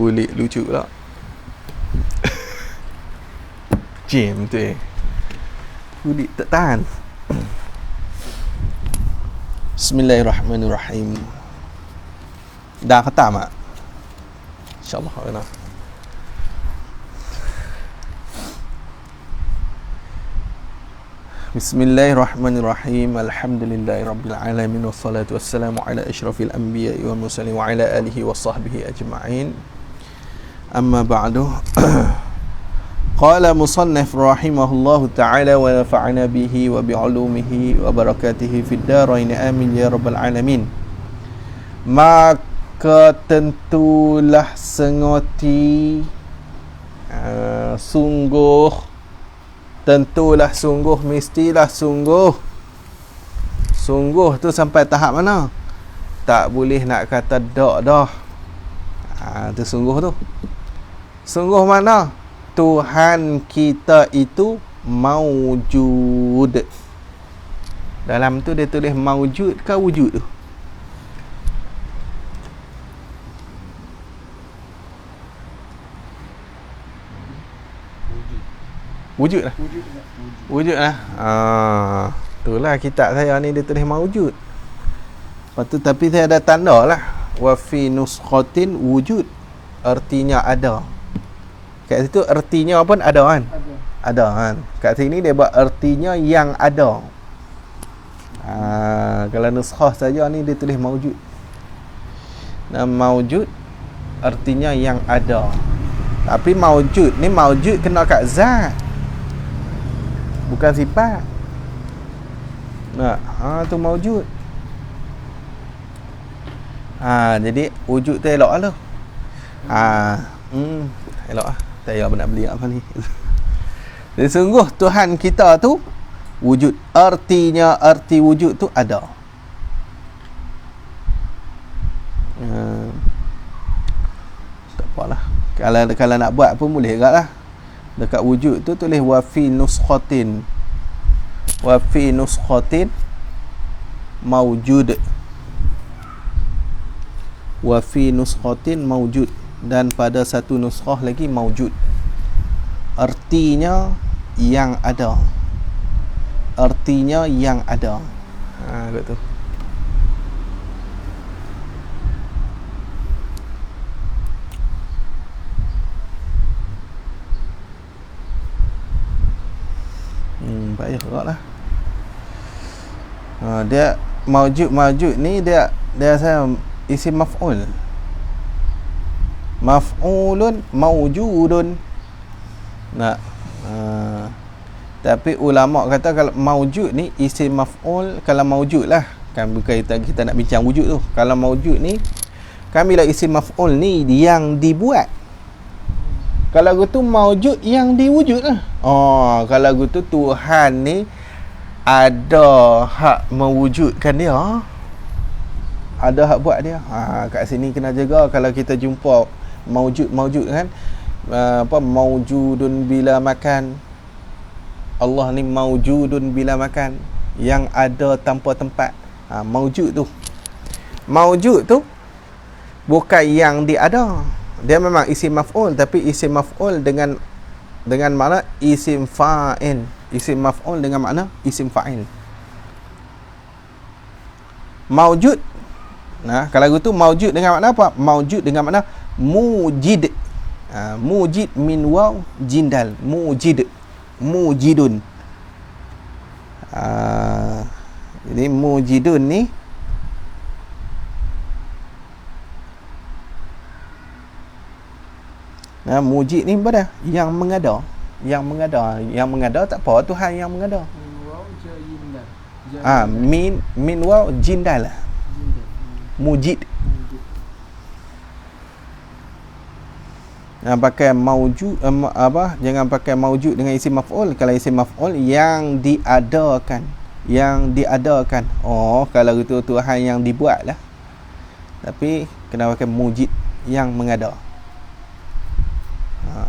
Kulit lucu pula. Jam tu kulit tak tahan. Bismillahirrahmanirrahim. Dah khatam tak? InsyaAllah kena. Bismillahirrahmanirrahim. Alhamdulillahirabbil alamin wassalatu wassalamu ala asyrafil anbiya'i wal mursalin wa ala alihi wa sahbihi ajma'in. Amma ba'du. Qala musannif rahimahullahu ta'ala wa nafa'ana bihi wa bi'ulumihi wa barakatihi fid darain amin ya rabbal alamin. Maka tentulah sengoti sungguh, tentulah sungguh, mestilah sungguh. Sungguh tu sampai tahap mana? Tak boleh nak kata dak dah. Tu sungguh tu. Sungguh mana? Tuhan kita itu maujud. Dalam tu dia tulis maujud ke wujud tu? Wujud lah. Wujud lah. Itulah kitab saya ni dia tulis maujud. Lepas tu tapi saya ada tanda lah. Wa fi nuskhatin wujud. Artinya ada. Kat situ artinya pun ada kan? Ada kan? Kat sini dia buat artinya yang ada. Kalau nuskhah saja ni dia tulis maujud. Nah, maujud artinya yang ada. Tapi maujud ni maujud kena kat zat. Bukan sifat. Nah, tu maujud. Jadi wujud tu elok lah. Elok lah. Saya nak beli apa ni. Jadi sungguh Tuhan kita tu wujud. Artinya, arti wujud tu ada. Tak apalah. Kalau nak buat pun boleh juga lah. Dekat wujud tu tulis wa fi nuskhatin. Wa fi nuskhatin maujud. Wa fi nuskhatin maujud. Dan pada satu nuskhah lagi maujud. Artinya yang ada. Artinya yang ada. Betul. Baik juga lah. Dia maujud ni dia saya isim maf'ul. Maf'ulun maujudun. Tapi ulama kata kalau maujud ni isim maf'ul, kalau maujud lah kan, bukan kita nak bincang wujud tu. Kalau maujud ni kan bila isim maf'ul ni yang dibuat. Kalau gitu maujud yang diwujud lah. Kalau gitu Tuhan ni ada hak mewujudkan dia. Ada hak buat dia. Kat sini kena jaga kalau kita jumpa maujud kan, maujudun bila makan. Allah ni maujudun bila makan, yang ada tanpa tempat. Maujud tu. Maujud tu bukan yang diada. Dia memang isim maf'ul, tapi isim maf'ul dengan makna isim fa'il. Isim maf'ul dengan makna isim fa'il. Maujud. Kalau gitu maujud dengan makna apa? Maujud dengan makna mujid. Mujid min waw jindal. Mujid. Mujidun. Jadi mujidun ni mujid ni apa dah? Yang mengada. Yang mengada. Yang mengada tak apa, Tuhan yang mengada. Min waw jindal. Mujid. Pakai maujud jangan pakai maujud dengan isim maf'ul. Kalau isim maf'ul yang diadakan. Yang diadakan. Kalau itu Tuhan yang dibuat lah. Tapi kena pakai mujid, yang mengada.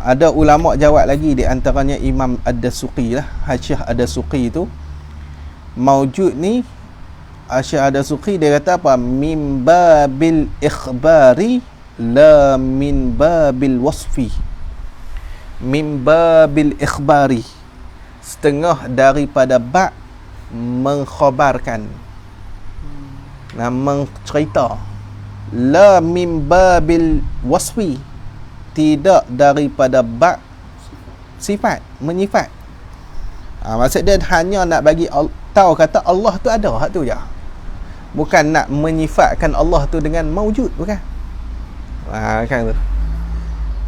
Ada ulama jawab lagi, di antaranya Imam Ad-Dasuqi lah, Hasyiah Ad-Dasuqi tu. Maujud ni Hasyiah Ad-Dasuqi dia kata apa? Min babil ikhbari la min babil wasfi, min babil ikhbari, setengah daripada bab mengkhabarkan, mencerita. La min babil wasfi, tidak daripada bab sifat, menyifat. Maksud dia hanya nak bagi tahu kata Allah tu ada, hak tu je. Bukan nak menyifatkan Allah tu dengan maujud, bukan. Kan tu.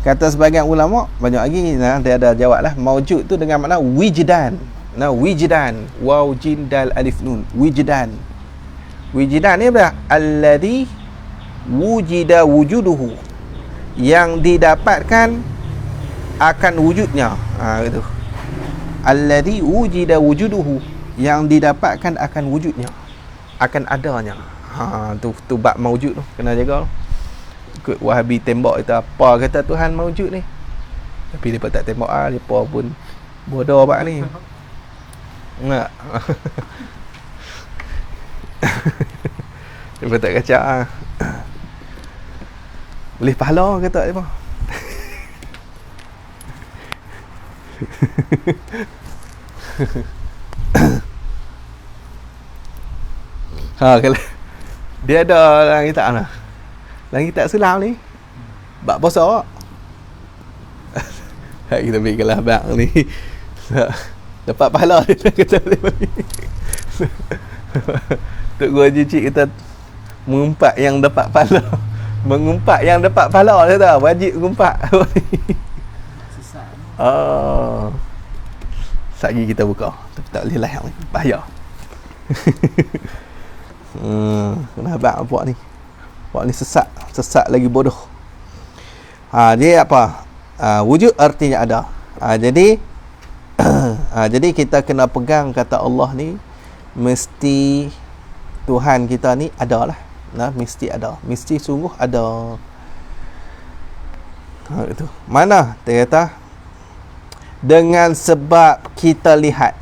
Kata sebahagian ulama, banyak lagi dia ada jawab lah, maujud tu dengan makna wijdan. Wijdan, waw jim dal alif nun, wijdan. Wijdan ni apa? Alladhi wujida wujuduhu, yang didapatkan akan wujudnya. Gitu. Alladhi wujida wujuduhu, yang didapatkan akan wujudnya, akan adanya. Tu bab maujud tu kena jaga tu. Ikut Wahabi tembak kita apa kata Tuhan maujud ni, tapi depa tak tembak depa pun bodoh bab ni. Nak depa tak kacak boleh pahala kata depa. Kalau dia ada dalam kitab lah, dalam kitab Islam ni bab puasa. Kita fikirlah bab ni dapat pahala dia kata dia. Tok guru Haji Cik kata mengumpat yang dapat pahala. Mengumpat yang dapat pahala dia tahu, wajib mengumpat. Sagi kita buka, tapi tak boleh layak ni, bahaya. Kenapa puak ni? Puak ni sesat lagi bodoh. Dia apa? Wujud artinya ada. Jadi jadi kita kena pegang kata Allah ni, mesti Tuhan kita ni ada lah. Mesti ada, mesti sungguh ada. Itu mana dia kata dengan sebab kita lihat,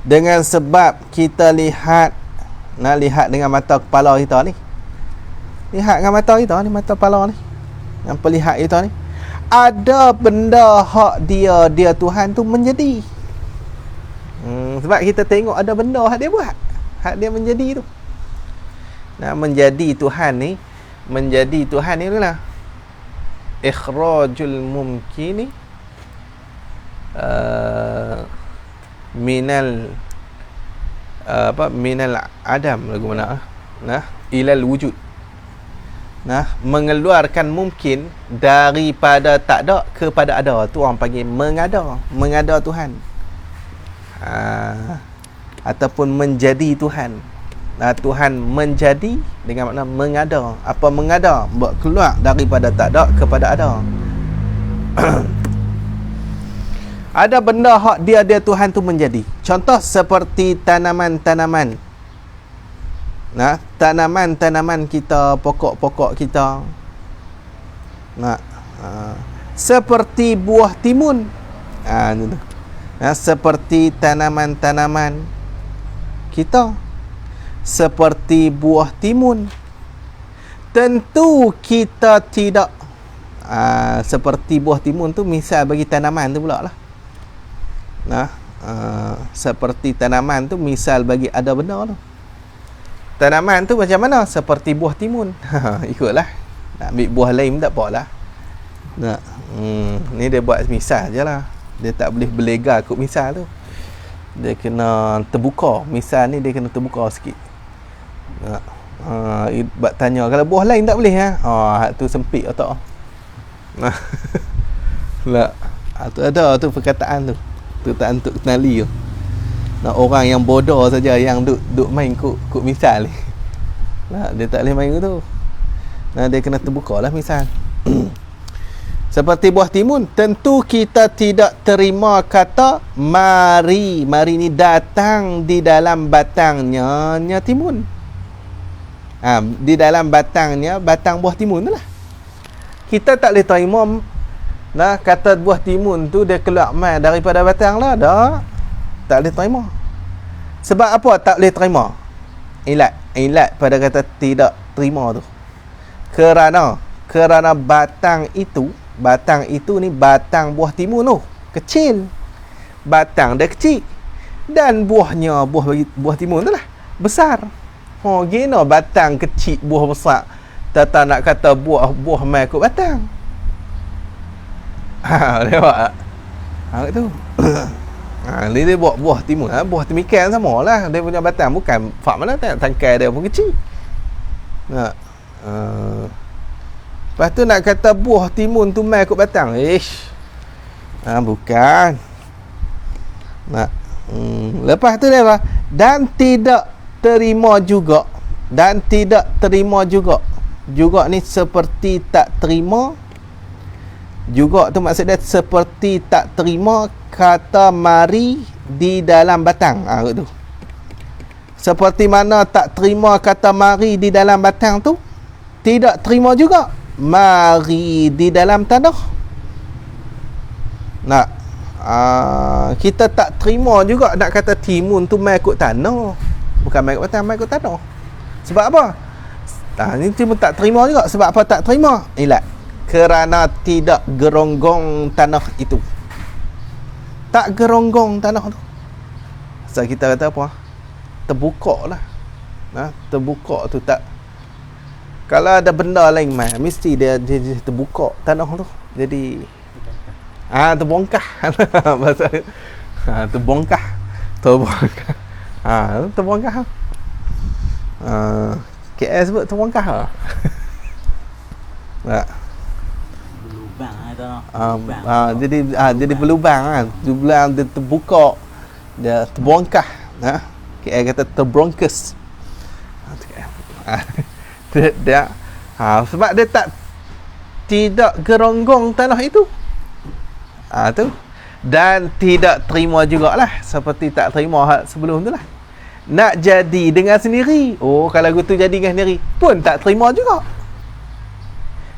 dengan sebab kita lihat, lihat dengan mata kepala kita ni, lihat dengan mata kita ni, mata kepala ni, yang pelihat kita ni, ada benda hak dia Tuhan tu menjadi. Sebab kita tengok ada benda hak dia buat, hak dia menjadi tu. Menjadi Tuhan ni, menjadi Tuhan ni itulah ikhrajul mumkini minal minal adam lagu mana ilal wujud. Mengeluarkan mungkin daripada tak ada kepada ada, tu orang panggil mengada Tuhan. Ataupun menjadi Tuhan. Tuhan menjadi dengan makna mengada. Apa mengada? Buat keluar daripada tak ada kepada ada. Ada benda hak dia Tuhan tu menjadi. Contoh seperti tanaman-tanaman. Tanaman-tanaman kita, pokok-pokok kita. Seperti buah timun. Seperti tanaman-tanaman kita. Seperti buah timun. Tentu kita tidak seperti buah timun tu misal bagi tanaman tu pula lah. Seperti tanaman tu misal bagi ada benda tu. Tanaman tu macam mana? Seperti buah timun. Ikutlah. Nak ambil buah lain tak apalah. Ni dia buat misal je lah. Dia tak boleh berlega ikut misal tu. Dia kena terbuka. Misal ni dia kena terbuka sikit. Buat tanya kalau buah lain tak boleh hak tu sempit otak. Tu ada tu perkataan tu. Tu tak untuk kenali tu. Orang yang bodoh saja yang duk main kut misal ni. Dia tak boleh main tu. Dia kena terbuka lah misal. Seperti buah timun, tentu kita tidak terima kata mari. Mari ni datang di dalam batangnya timun. Di dalam batangnya, batang buah timun tu lah. Kita tak boleh terima kata buah timun tu dia keluar mai daripada batang lah. Tak boleh terima. Sebab apa tak boleh terima? Ilat pada kata tidak terima tu. Kerana kerana batang itu ni batang buah timun tu kecil, batang dia kecil dan buahnya buah timun tu lah besar. Gina batang kecil buah besar, tak nak kata buah mai ikut batang. Nampak tak? Tu. Dia buah timun, buah temikan samalah, dia punya batang bukan fak mana tak tangkai dia pun kecil. Lepas tu nak kata buah timun tu mai ikut batang. Bukan. Lepas tu dia apa? Dan tidak terima juga. Juga ni seperti tak terima. Juga tu maksud dia seperti tak terima kata mari di dalam batang. Tu. Seperti mana tak terima kata mari di dalam batang tu, tidak terima juga mari di dalam tanah. Kita tak terima juga nak kata timun tu mai ikut tanah. Bukan mai ikut batang, mai ikut tanah. Sebab apa? Ni timun tak terima juga. Sebab apa tak terima? Kerana tidak geronggong tanah itu. Tak geronggong tanah tu. So kita kata apa? Terbuka lah. Terbuka tu tak. Kalau ada benda lain mesti dia terbuka tanah tu. Jadi terbongkah. Bahasa terbongkah. Terbongkah. KL sebut terbongkah. Jadi berlubang kan. Berlubang dia terbuka, dia terbongkah. KL kata terbronkus. Dia sebab dia tidak geronggong tanah itu. Tu. Dan tidak terima jugalah seperti tak terima sebelum tu lah. Nak jadi dengan sendiri. Kalau gitu jadi dengan sendiri pun tak terima juga.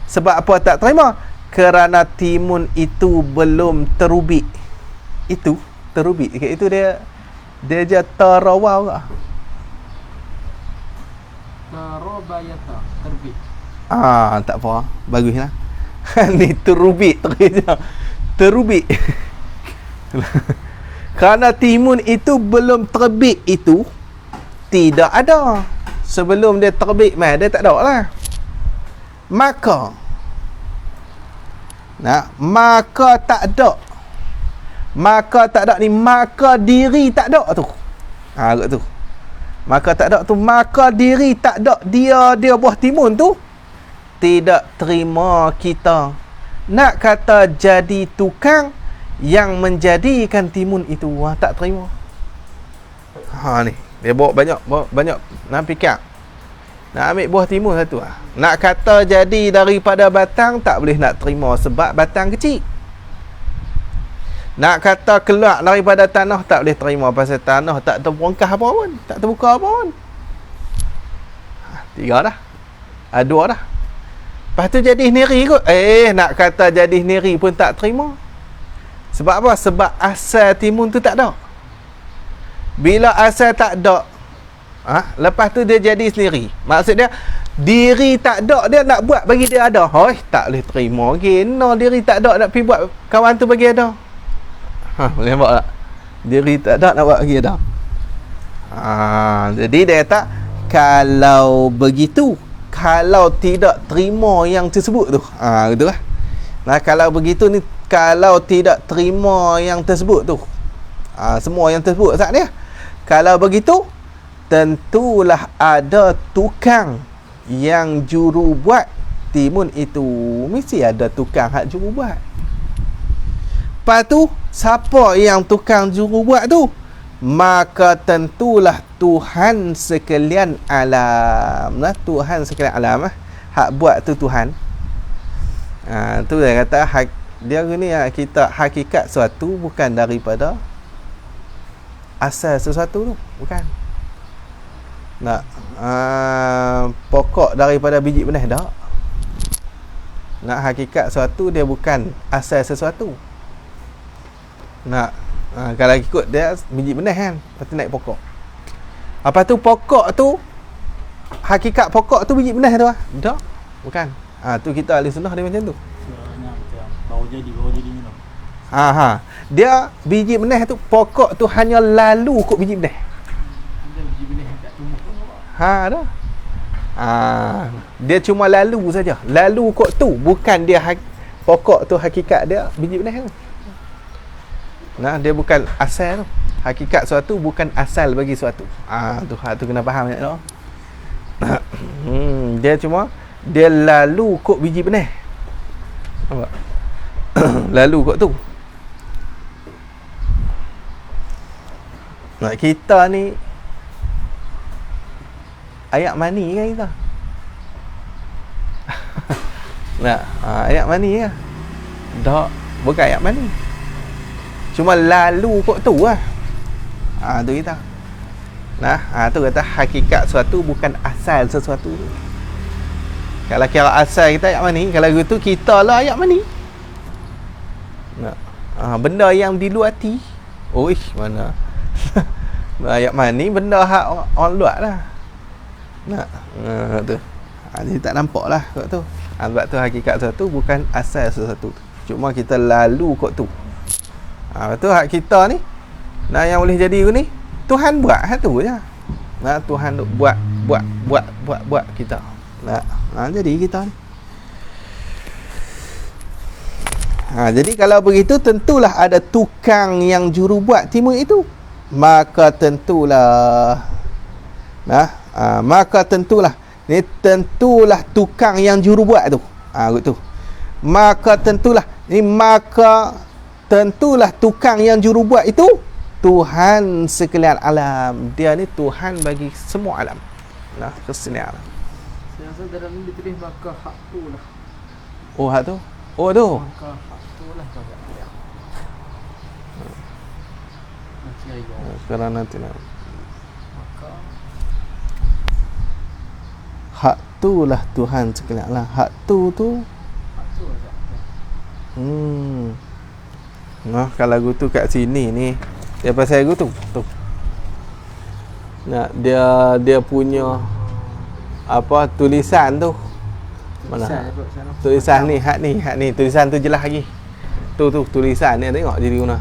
Sebab apa tak terima? Kerana timun itu belum terubik. Itu terubik. Itu dia je tarawau ke? Tarabayata, terbit. Tak apa. Baguslah. Ni terubik. Terubik. Kerana timun itu belum terbit itu tidak ada. Sebelum dia terbit dia tak ada lah. Maka tak ada. Maka tak ada ni, maka diri tak ada tu. Tu. Maka tak ada tu, maka diri tak ada. Dia buah timun tu tidak terima kita. Nak kata jadi tukang yang menjadikan timun itu, tak terima. Ni dia bawa banyak nak fikir. Nak ambil buah timun satu. Nak kata jadi daripada batang, tak boleh nak terima sebab batang kecil. Nak kata keluar daripada tanah, tak boleh terima pasal tanah tak terbongkah apa pun, tak terbuka apa pun. 3 dah. 2 dah. Lepas tu jadi sendiri kot. Nak kata jadi sendiri pun tak terima. Sebab apa? Sebab asal timun tu tak ada. Bila asal tak ada, lepas tu dia jadi sendiri. Maksud dia diri tak ada, dia nak buat bagi dia ada. Tak boleh terima. Gina diri tak ada nak pergi buat kawan tu bagi ada. Boleh nampak tak? Diri tak ada nak buat bagi ada. Jadi dia kata kalau begitu, kalau tidak terima yang tersebut tu, gitu lah. Kalau begitu ni, kalau tidak terima yang tersebut tu, semua yang tersebut saat ni, kalau begitu tentulah ada tukang yang juru buat timun itu. Mesti ada tukang hak juru buat. Lepas tu siapa yang tukang juru buat tu? Maka tentulah Tuhan sekalian alam. Tuhan sekalian alam hak buat tu Tuhan. Tu dia kata dia ni kita hakikat sesuatu bukan daripada asal sesuatu tu, bukan. Pokok daripada biji benih dak. Nak hakikat sesuatu dia bukan asal sesuatu. Kalau ikut dia biji benih kan, lepas tu naik pokok. Apa tu pokok tu, hakikat pokok tu biji benih tu tak, bukan. Tu kita ahli sunnah dia macam tu. Suaranya macam baru jadi ni tu. Dia biji benih tu pokok tu hanya lalu kot biji benih. Ada biji benih kat tumbuh tu. Dah. Dia cuma lalu saja. Lalu kot tu, bukan dia pokok tu hakikat dia biji benih tu. Dia bukan asal tu. Hakikat suatu bukan asal bagi suatu. Tu kena faham tak tu. Dia cuma dia lalu kot biji benih. Nampak? Lalu kot tu. Kita ni ayak mani kan kita? Ayak mani ke? Tak, bukan ayak mani. Cuma lalu kot tu lah. Tu kita. Tu kata hakikat sesuatu bukan asal sesuatu. Kalau kira asal kita ayak mani, kalau gitu kita lah ayak mani. Benda yang di luar hati. Mana? Ayak mani benda hak orang luar lah. Tu. Jadi tak nampak lah kot tu. Sebab tu hakikat sesuatu bukan asal sesuatu. Cuma kita lalu kot tu. Betul hak kita ni. Yang boleh jadi ni Tuhan buat hak tu je. Tuhan duk buat kita. Jadi kita ni. Jadi kalau begitu tentulah ada tukang yang juru buat timun itu. Maka tentulah ni tentulah tukang yang juru buat tu. Gitu. Maka tentulah tukang yang juru buat itu Tuhan sekalian alam. Dia ni Tuhan bagi semua alam. Kesenian alam. Saya rasa dalam ni ditulis maka hak tu lah. Hak tu? Tu. Maka hak tu lah kau tak lihat. Macam ayo. Sekarang nanti nak. Maka Hak tu lah Tuhan sekalian alam. Hak tu. hak tu lah. Kalau gitu kat sini ni dia pasal tu. Dia punya tulisan tu. Mana? Tulisan ni, hak ni tulisan tu jelas lagi. Tu tulisan ni tengok jadi guna.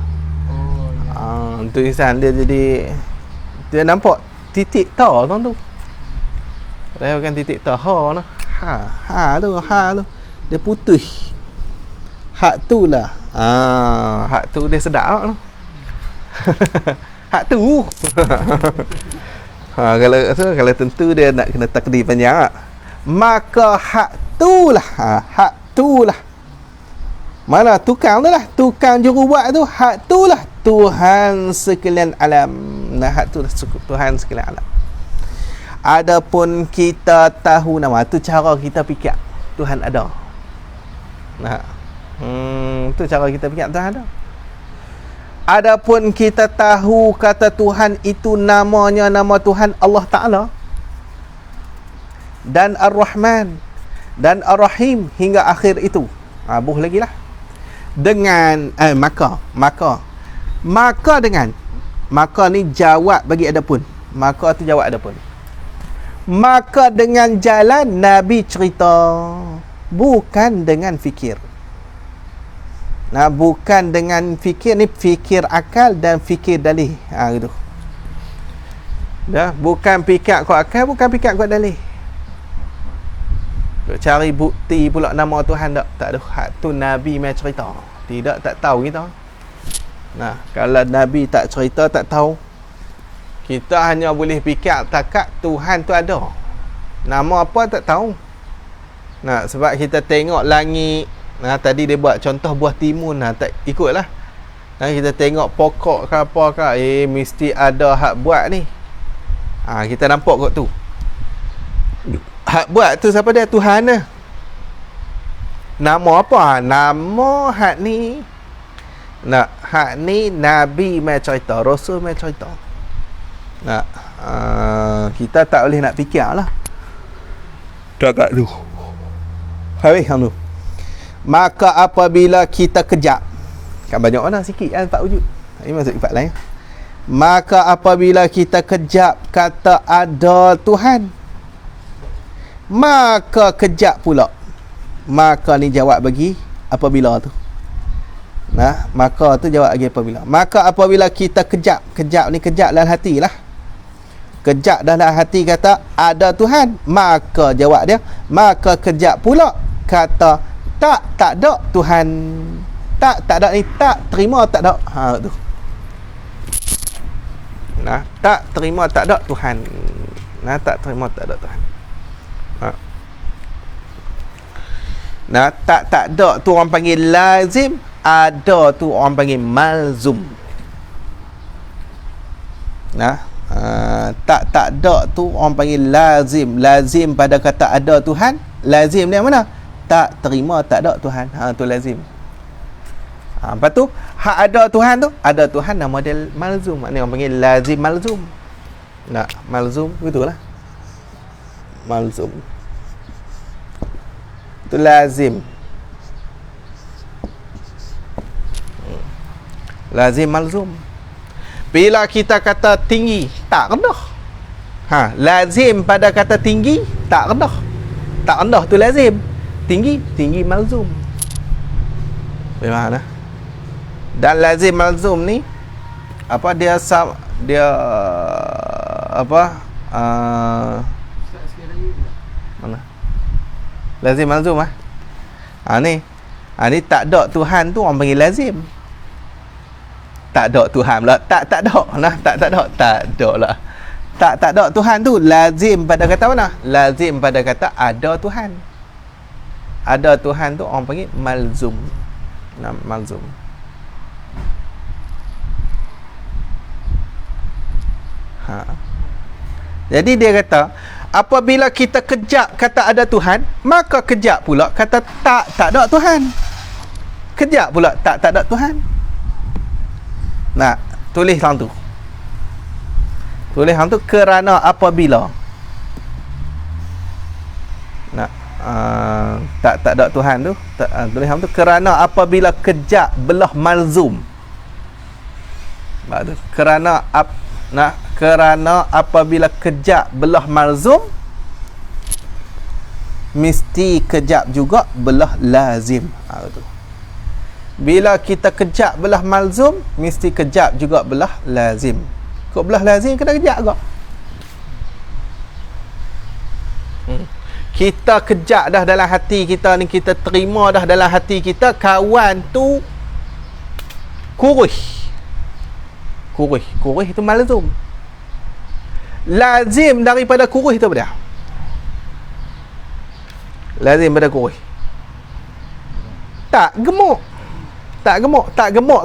Tulisan dia jadi dia nampak titik ta tu. Dia bukan titik ta ha tu. Dia putih. Hak tu lah. Hak tu dia sedap tu. Hak tu. Kalau tentu dia nak kena takdir panjang. Maka hak tu lah. Mana tukang tu lah. Tukang juru buat tu. Hak tu lah Tuhan sekalian alam. Hak tu lah Tuhan sekalian alam. Adapun kita tahu nama tu cara kita fikir Tuhan ada. Tu cara kita fikir Tuhan ada. Adapun kita tahu kata Tuhan itu namanya nama Tuhan Allah Ta'ala dan Ar-Rahman dan Ar-Rahim hingga akhir itu. Buh lagi lah. Dengan maka ni jawab bagi adapun. Maka tu jawab adapun. Maka dengan jalan Nabi cerita, bukan dengan fikir. Bukan dengan fikir ni, fikir akal dan fikir dalih. Gitu. Bukan fikir kau akal, bukan fikir kau dalih. Cari bukti pula nama Tuhan tak ada. Hak tu Nabi mai cerita. Tidak, tak tahu kita. Kalau Nabi tak cerita, tak tahu. Kita hanya boleh fikir takat Tuhan tu ada. Nama apa tak tahu. Sebab kita tengok langit. Tadi dia buat contoh buah timun. Tak ikutlah. Kita tengok pokok ke apa ke. Mesti ada hak buat ni. Kita nampak kot tu. Hak buat tu siapa dia? Tuhan lah. Nama apa? Nama hak ni. Hak ni Nabi mai cerita, Rasul mai cerita. Kita tak boleh nak fikir lah. Dekat tu. Habis tu. Maka apabila kita kejap, kan banyak mana sikit kan tak wujud. Ini masuk sifat lain. Maka apabila kita kejap kata ada Tuhan, maka kejap pula maka ni jawab bagi apabila tu. Nah, maka tu jawab bagi apabila. Maka apabila kita kejap ni kejap dalam hati lah. Kejap dalam hati kata ada Tuhan, maka jawab dia, maka kejap pula kata tak ada Tuhan. Tak ada ni tak terima tak ada. Ha tu. Nah, tak terima tak ada Tuhan. Nah, tak terima tak ada Tuhan. Ha. Nah, tak ada tu orang panggil lazim, ada tu orang panggil malzum. Nah, tak ada tu orang panggil lazim. Lazim pada kata ada Tuhan, lazim ni yang mana? Tak terima tak ada Tuhan. Ha tu lazim. Lepas tu hak ada Tuhan tu, ada Tuhan nama dia malzum. Maknanya orang panggil lazim malzum. Nah, malzum begitulah. Malzum. Itu lazim. Lazim malzum. Bila kita kata tinggi, tak rendah. Ha, lazim pada kata tinggi, tak rendah. Tak rendah tu lazim. Tinggi malzum. Bagaimana? Dan lazim malzum ni apa dia apa mana? Lazim malzum ni tak ada Tuhan tu orang panggil lazim. Tak ada Tuhan pula. Tak ada lah. Tak ada lah. Tak ada Tuhan tu lazim pada kata mana? Lazim pada kata ada Tuhan. Ada Tuhan tu orang panggil malzum. Nah, malzum. Ha. Jadi dia kata apabila kita kejap kata ada Tuhan, maka kejap pula kata tak ada Tuhan. Kejap pula tak ada Tuhan. Nah, tulis hang tu. Tulis hang tu kerana apabila. Nah, tak ada Tuhan tu, tulis hang tu kerana apabila kejap belah malzum. Baik tu. Kerana apabila kejap belah malzum, mesti kejap juga belah lazim. Tu. Bila kita kejap belah malzum, mesti kejap juga belah lazim. Kok belah lazim kena kejap juga. Kita kejap dah dalam hati kita ni, kita terima dah dalam hati kita kawan tu kurih itu malzum. Lazim daripada kurih tu apa dia? Lazim pada kurih tak gemuk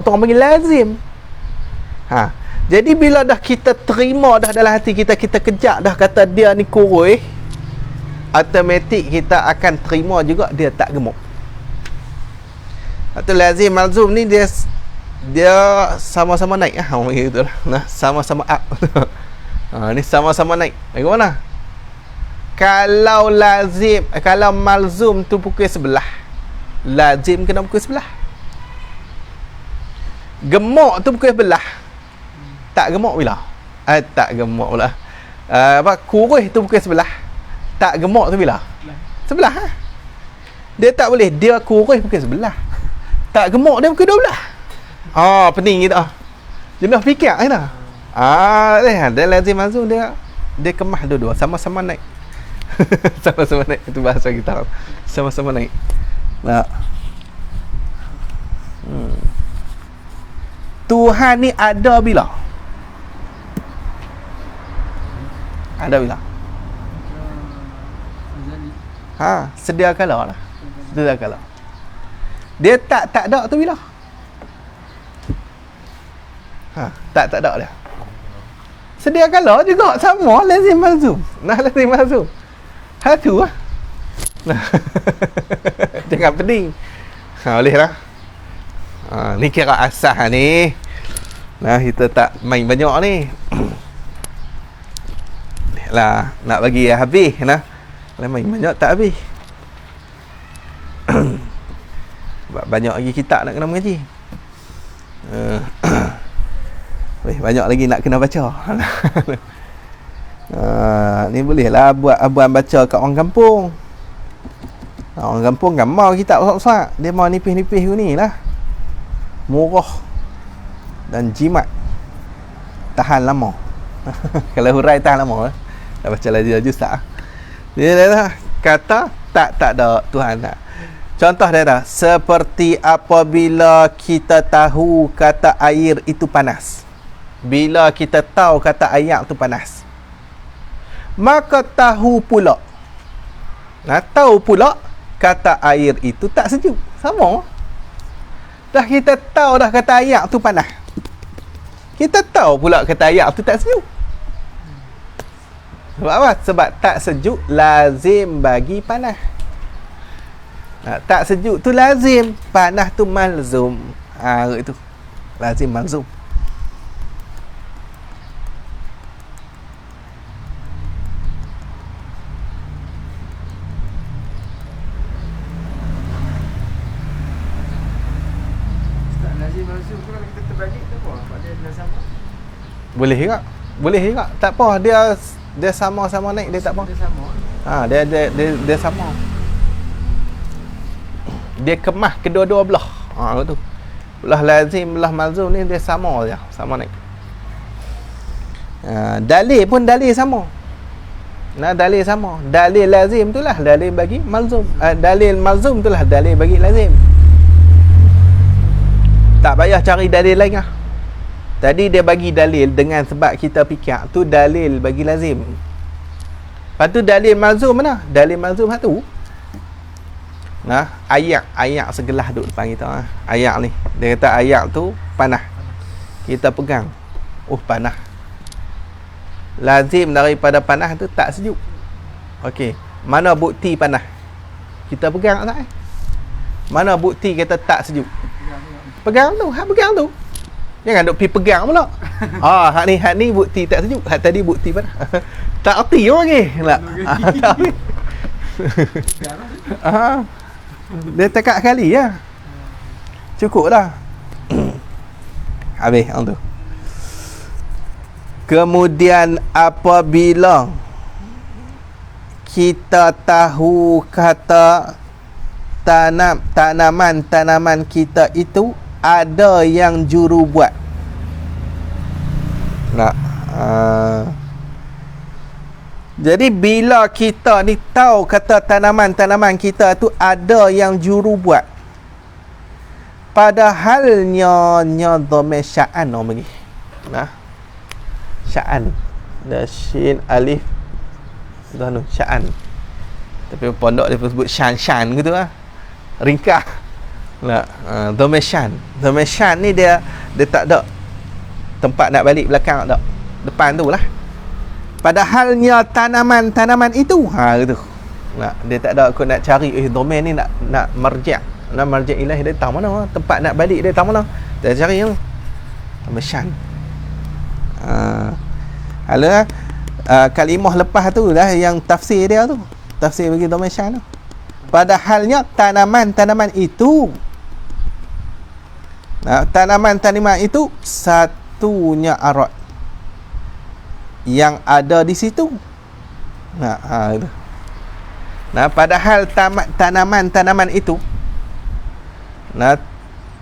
tu orang panggil lazim. Jadi bila dah kita terima dah dalam hati kita, kita kejap dah kata dia ni kurih, automatik kita akan terima juga dia tak gemuk. Atau lazim malzum ni dia sama-sama naik orang panggil gitu lah. Nah, sama-sama up. Ni sama-sama naik. Bagaimana? Kalau malzum tu pukul sebelah, lazim kena pukul sebelah. Gemuk tu pukul sebelah, tak gemuk bila? Tak gemuk pula. Kurus tu pukul sebelah, tak gemuk tu bila? Sebelah. Dia tak boleh, dia kurus pukul sebelah, tak gemuk dia pukul 12. Pening gitu. Jenis fikir kan? Dia lazim mazum dia kemah dua-dua, sama-sama naik. Sama-sama naik, itu bahasa kita. Sama-sama naik. Nah. Tuhan ni ada bila? Ada bila? Sedia kala lah. Sedia kala. Dia tak ada tu bila? Tak ada dia. Sedia kala juga sama lazim malzum. Nah, lazim malzum. Tu lah. Nah. Jangan pening. Boleh lah. Ni kira asah ni. Nah, kita tak main banyak ni. Lah, nak bagi habis nah. Kalau main banyak tak habis. Banyak lagi kitab nak kena mengaji. Banyak lagi nak kena baca. Ni bolehlah buat abuan baca kat orang kampung. Orang kampung kan mau kitab besar-besar. Dia mau nipis-nipis ni lah. Murah dan jimat. Tahan lama. Kalau hurai tahan lama lah. Dah baca laju-laju tak. Dia dah kata tak ada Tuhan tak. Contoh dia dah, seperti apabila kita tahu kata air itu panas. Bila kita tahu kata air itu panas, maka tahu pula. Nah, tahu pula kata air itu tak sejuk. Sama. Dah kita tahu dah kata air itu panas. Kita tahu pula kata air itu tak sejuk. Sebab apa? Sebab tak sejuk lazim bagi panas. Nah, tak sejuk tu lazim, panas tu malzum. Itu lazim malzum. Tak lazim masuk tu kalau kita terbalik tu apa? Sebab dia dah sama. Boleh juga. Boleh juga. Tak apa, dia sama-sama naik, dia tak apa. Dia sama. Dia sama. Dia kemah kedua-dua belah. Tu. Belah lazim, belah malzum ni dia sama je, sama naik. Dalil pun dalil sama. Nah, dalil sama. Dalil lazim itulah dalil bagi malzum. Dalil malzum itulah dalil bagi lazim. Tak payah cari dalil lain lah. Tadi dia bagi dalil dengan sebab kita fikir tu dalil bagi lazim. Lepas tu dalil malzum mana? Dalil malzum satu. Nah, ayat segelah duduk depan kita. Ayat ni. Dia kata ayat tu panah. Kita pegang. Oh, panah. Lazim daripada panah tu tak sejuk. Okey. Mana bukti panah? Kita pegang tak? Mana bukti kata tak sejuk? Pegang tu. Hak pegang tu. Jangan duk pergi pegang pula. Hak ni bukti tak sejuk. Hak tadi bukti panah. Tak erti orang ni. Tak erti. Dia tekak kali ya. Cukup dah. Habis orang tu. Kemudian apabila kita tahu kata tanaman kita itu ada yang juru buat. Jadi bila kita ni tahu kata tanaman kita tu ada yang juru buat, padahalnya dhamir sya'an orang bagi. Sya'an. Dah shin alif dah sya'an. Tapi pondok dia sebut syan gitu lah. Ringkas. Dhamir syan. Dhamir syan ni dia tak ada tempat nak balik belakang tak. Depan tu lah. Padahalnya tanaman itu gitu. Dia tak ada aku nak cari domain ni nak marja'. Nak marja' ilahi dia tahu mana tempat nak balik dia tahu mana. Dia cari tu. Masyan. Kalimah lepas tu lah yang tafsir dia tu. Tafsir bagi domain syan tu. Padahalnya tanaman itu. Tanaman itu satunya arat yang ada di situ. Padahal tanaman itu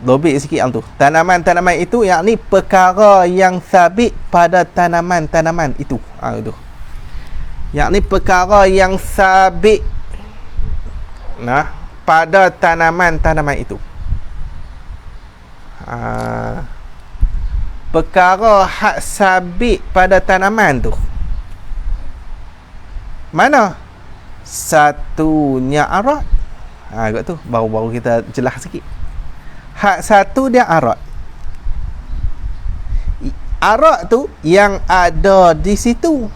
lobik sikit tu. Tanaman itu yakni perkara yang sabit pada tanaman itu. Itu. Yakni perkara yang sabit pada tanaman itu. Perkara hak sabit pada tanaman tu mana? Satunya arat. Kat tu baru kita jelas sikit. Hak satu dia arat. Arat tu yang ada di situ.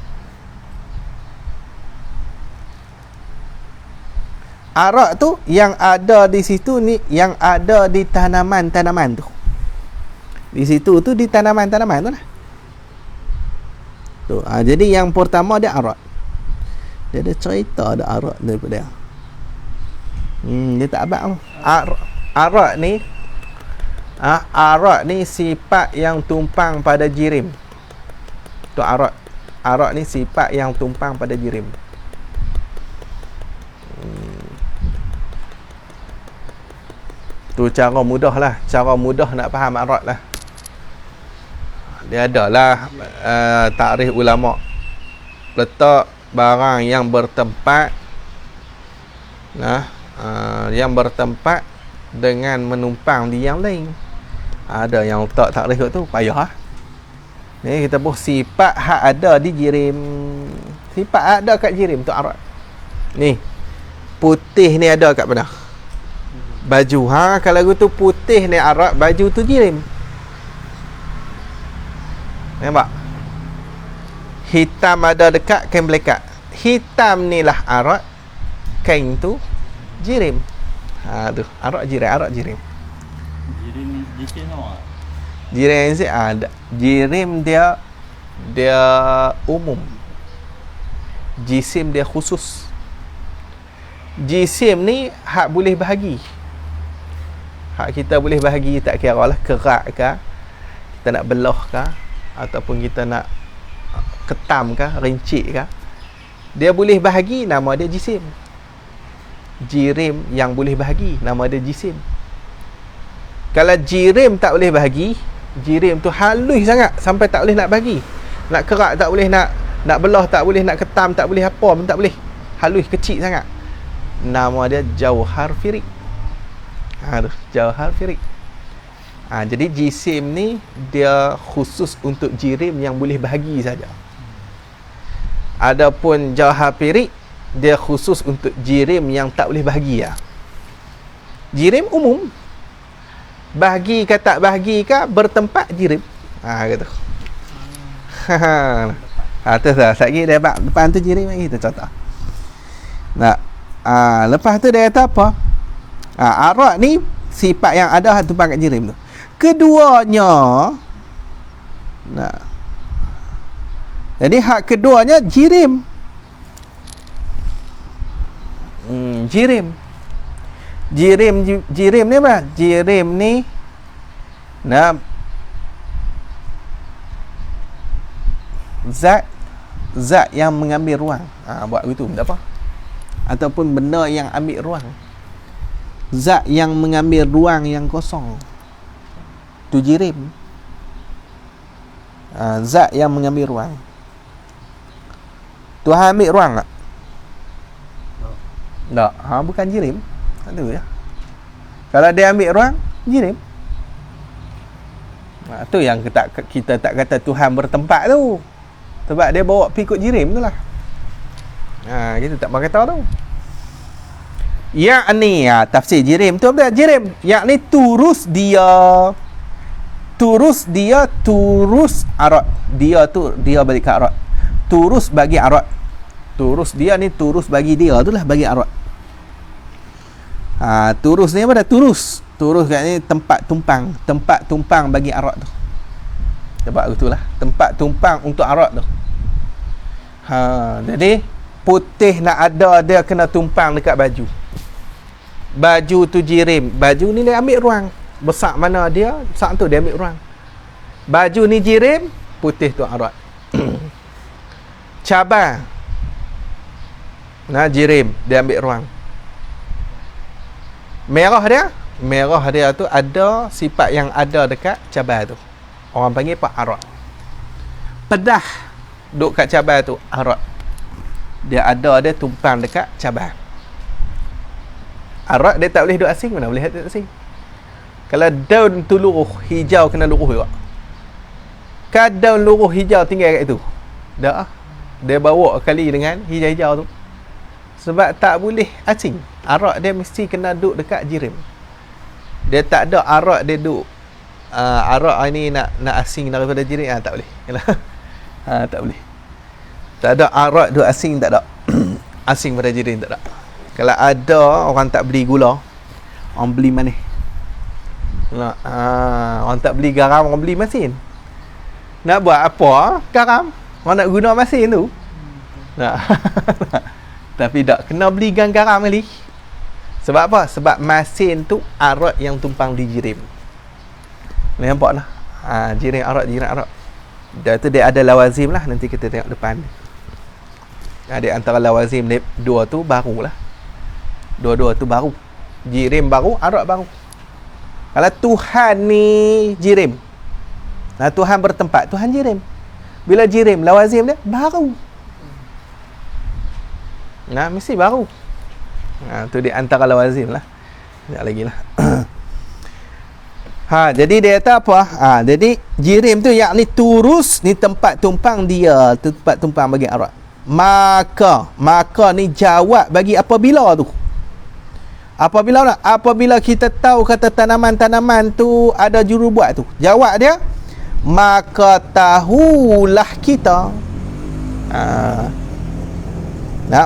Arat tu yang ada di situ ni, yang ada di tanaman tu. Di situ tu di tanaman tu lah. Tu, jadi yang pertama dia arat. Dia ada cerita ada arat daripada dia. Dia tak abad tu. Arat ni arat ni sifat yang tumpang pada jirim. Tu arat. Arat ni sifat yang tumpang pada jirim. Tu cara mudah lah. Cara mudah nak faham Arab lah. Dia adalah takrif ulama. Letak barang yang bertempat, yang bertempat dengan menumpang di yang lain. Ada yang letak takrif tu payah. Ni kita buh sifat hak ada di jirim. Sifat ada kat jirim tu Arab. Ni putih ni ada kat mana? Baju. Kalau gitu putih ni Arab, baju tu jirim. Nampak? Hitam ada dekat kain belekat. Hitam ni lah Arab, kain tu jirim. Tu Arab jirim. Jirim jisim apa? Jirim ni ada. Jirim dia umum. Jisim dia khusus. Jisim ni hak boleh bahagi. Hak kita boleh bahagi, tak kira lah kerak ke, kita nak belah ke, ataupun kita nak ketam ke, rincik ke, dia boleh bahagi, nama dia jisim. Jirim yang boleh bahagi, nama dia jisim. Kalau jirim tak boleh bahagi, jirim tu halus sangat sampai tak boleh nak bahagi. Nak kerak tak boleh, nak belah tak boleh, nak ketam tak boleh, apa pun tak boleh. Halus, kecil sangat. Nama dia jauhar firik. Jauhar firik. Jadi jisim ni dia khusus untuk jirim yang boleh bahagi saja. Adapun jauhar firik dia khusus untuk jirim yang tak boleh bahagi ya. Jirim umum. Bahagi ke tak bahagi ke bertempat jirim. Gitu. Tu dah. Lagi depan tu jirim lagi kita contoh. Lepas tu dia kata apa? Arab ni sifat yang ada tumpang kat jirim tu. Keduanya jadi hak keduanya jirim. Jirim ni apa? Jirim ni zat yang mengambil ruang. Buat begitu tak apa. Ataupun benda yang ambil ruang. Zat yang mengambil ruang yang kosong. Tu jirim. Zat yang mengambil ruang. Tuhan ambil ruang tak? Tak. Bukan jirim. Tak tahu ya. Kalau dia ambil ruang, jirim. Tu yang kita tak kata Tuhan bertempat tu. Sebab dia bawa pergi ikut jirim tu lah. Kita tak pakai tahu tu. Yakni tafsir jirim tu apa? Jirim yakni turus arat. Dia balik ke arat. Turus bagi arat. Turus dia ni turus bagi dia tu lah, bagi arat. Turus ni apa dah? Turus kat ni tempat tumpang bagi arat tu. Sebab itulah tempat tumpang untuk arat tu. Jadi putih nak ada, dia kena tumpang dekat baju. Baju tu jirim. Baju ni dia ambil ruang. Besar mana dia, besar tu dia ambil ruang. Baju ni jirim, putih tu arat. Cabar jirim, dia ambil ruang. Merah dia tu ada sifat yang ada dekat cabar tu. Orang panggil apa? Arat. Pedah duduk kat cabar tu, arat. Dia tumpang dekat cabar. Arat dia tak boleh duduk asing. Mana boleh duduk asing? Kalau daun tu luruh, hijau kena luruh juga. Kalau daun luruh, hijau tinggal kat itu, dah dia bawa kali dengan hijau-hijau tu. Sebab tak boleh asing. Arat dia mesti kena duduk dekat jirim. Dia tak ada arat dia duduk arat ni nak asing daripada jirim, tak boleh. Tak boleh. Tak ada arat duduk asing, tak ada. Asing pada jirim tak ada. Kalau ada, orang tak beli gula, orang beli manis. Orang tak beli garam, orang beli masin. Nak buat apa? Garam. Orang nak guna masin tu. Tapi tak kena beli garam kali. Sebab apa? Sebab masin tu arat yang tumpang di jirim. Nampak lah. Jirim arat. Dia tu dia ada lawazim lah. Nanti kita tengok depan. Di antara lawazim dua tu baru lah. Dua-dua tu baru. Jirim baru, arat baru. Kalau Tuhan ni jirim. Nah, Tuhan bertempat, Tuhan jirim. Bila jirim, lawazim dia baru. Nah, mesti baru. Nah, tu di antara lawazim lah. Sekejap lagi lah. Jadi dia kata apa? Jadi jirim tu yakni turus ni tempat tumpang dia, tempat tumpang bagi Arab. Maka ni jawab bagi apabila tu. Apabila kita tahu kata tanaman-tanaman tu ada juru buat tu. Jawab dia, maka tahulah kita.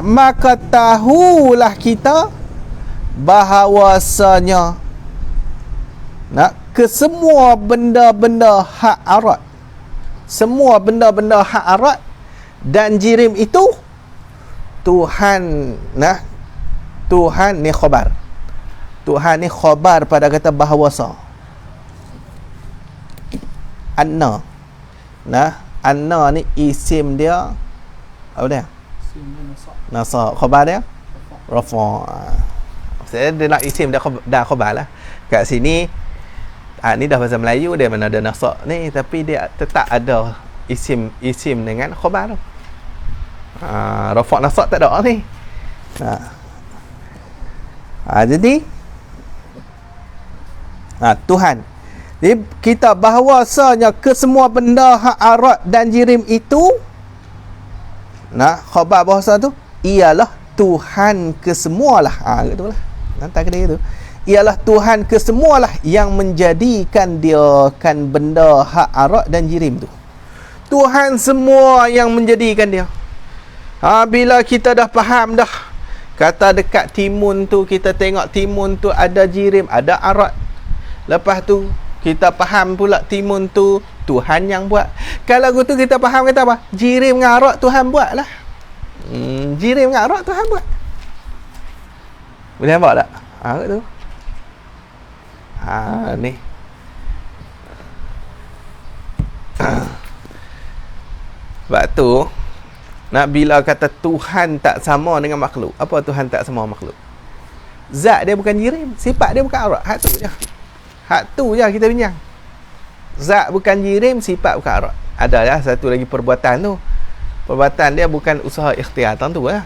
Maka tahulah kita bahawasanya kesemua benda-benda hak arat, semua benda-benda hak arat dan jirim itu Tuhan ni khabar. Tuhan ni khabar pada kata bahawasa. Anna. Anna ni isim dia apa dia? Nasa. Khabar dia rafa. Saya dia nak isim dah khabar lah. Kat sini ni dah bahasa Melayu, dia mana ada nasa ni, tapi dia tetap ada isim dengan khabar tu. Rafa nasa tak ada ni. Jadi Tuhan. Jadi kita bahawasanya kesemua benda hak arat dan jirim itu khabar bahasa tu ialah Tuhan kesemualah. Gitulah. Nanti kena gitu. Ialah Tuhan kesemualah yang menjadikan dia kan benda hak arat dan jirim tu. Tuhan semua yang menjadikan dia. Bila kita dah faham dah, kata dekat timun tu, kita tengok timun tu ada jirim, ada arat. Lepas tu kita faham pula timun tu Tuhan yang buat. Kalau gitu kita faham kata apa? Jirim dengan arat Tuhan buat lah. Jirim dengan arat Tuhan buat. Boleh nampak tak? Gitu. Ni. Sebab tu bila kata Tuhan tak sama dengan makhluk. Apa Tuhan tak sama makhluk? Zat dia bukan jirim, sifat dia bukan arat. Hak tu je kita bincang. Zat bukan jirim, sifat bukan arat. Ada lah satu lagi perbuatan tu. Perbuatan dia bukan usaha ikhtiar tentu lah.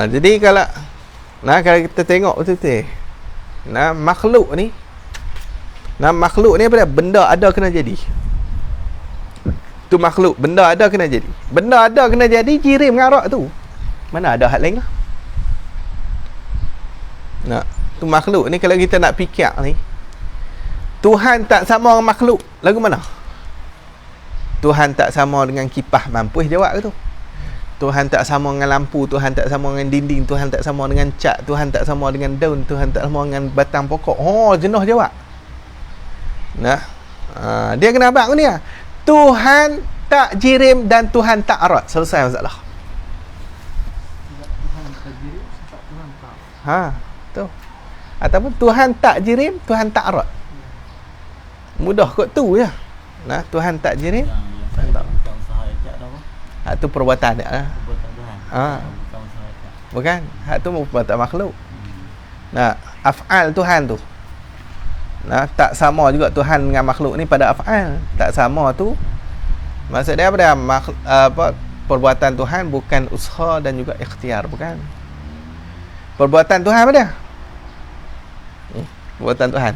Jadi kalau kita tengok betul-betul. Makhluk ni apa dia? Benda ada kena jadi. Tu makhluk, benda ada kena jadi. Benda ada kena jadi, jirim dengan arat tu. Mana ada hak lain lah. Tu makhluk ni kalau kita nak fikir ni, Tuhan tak sama dengan makhluk, lagu mana? Tuhan tak sama dengan kipas, mampus jawab ke tu? Tuhan tak sama dengan lampu, Tuhan tak sama dengan dinding, Tuhan tak sama dengan cat, Tuhan tak sama dengan daun, Tuhan tak sama dengan batang pokok. Jenuh jawab. Dia kena abang ni lah. Tuhan tak jirim dan Tuhan tak arat. Selesai masalah. Tuhan tak jirim, sebab Tuhan tak. Tu. Ataupun Tuhan tak jirim, Tuhan tak arat. Mudah kot tu je. Tuhan tak jirim. Yang bukan usaha ejak dah apa? Tu perbuatan dia lah. Perbuatan Tuhan. Bukan usaha ejak. Bukan. Hak tu perbuatan makhluk. Af'al Tuhan tu. Tak sama juga Tuhan dengan makhluk ni pada af'al. Tak sama tu. Maksud dia apa dia? Perbuatan Tuhan bukan usaha dan juga ikhtiar, bukan. Perbuatan Tuhan apa dia? Perbuatan Tuhan.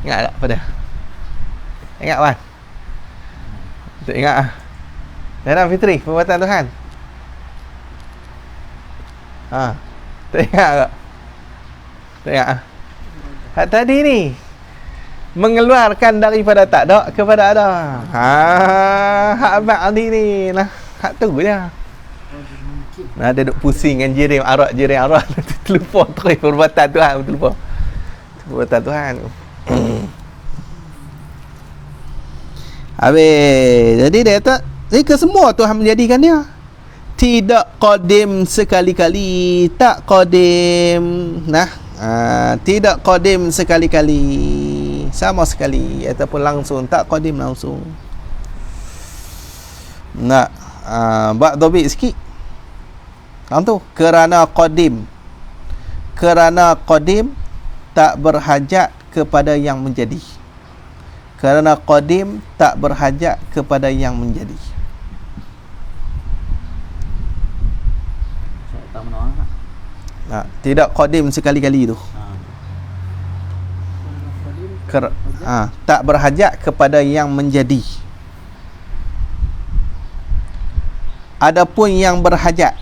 Ingat tak apa dia? Ingat kan? Tak ingat ah. Dalam Fitri, perbuatan Tuhan. Tak ingat tak? Tak ingat ah. Hak tadi ni mengeluarkan daripada tak ada kepada ada. Hak abang tadi ni hak tu je. Dia duduk pusing dengan jirim arat terlupa terus perbuatan Tuhan, terlupa perbuatan Tuhan. Habis. Jadi dia kata jika semua Tuhan menjadikan dia, tidak qadim sekali-kali, tak qadim tidak qadim sekali-kali, sama sekali, ataupun langsung, tak qadim langsung. Buat dobit sikit. Tu kerana qadim tak berhajat kepada yang menjadi. Kerana qadim tak berhajat kepada yang menjadi. Saya tak menolak tak? Tidak qadim sekali-kali tu. Tak berhajat kepada yang menjadi. Adapun yang berhajat,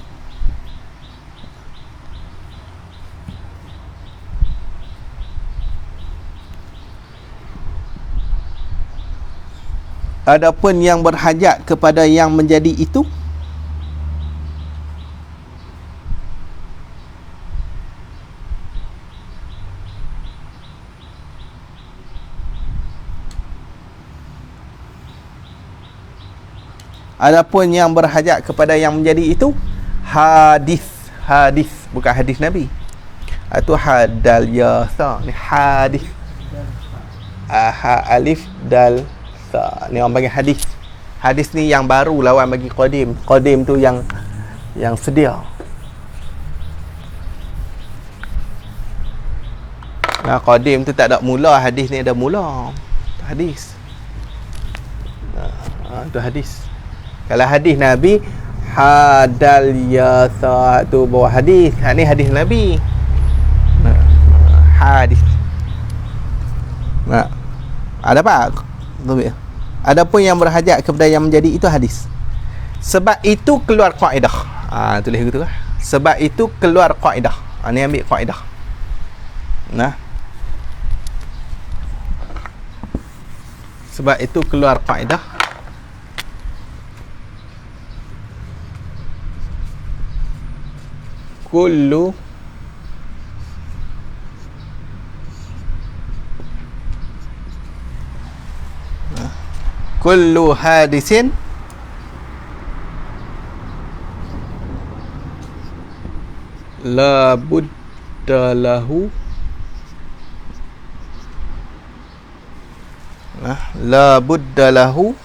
kepada yang menjadi itu, hadis, bukan hadis Nabi. Itu hadal yasa, ni hadis. Alif dal sa, ni orang panggil hadis. Hadis ni yang baru lawan bagi qadim. Qadim tu yang sedia. Qadim tu tak ada mula, hadis ni ada mula. Hadis. Tu hadis. Kalau hadis Nabi, hadal yasa tu bawah hadis. Ni hadis Nabi. Hadis. Ada apa? Adapun yang berhajat kepada yang menjadi itu hadis. Sebab itu keluar kaedah. Tulis gitu lah. Sebab itu keluar kaedah. Ni ambil kaedah. Sebab itu keluar kaedah. Kullu hadisin la budda lahu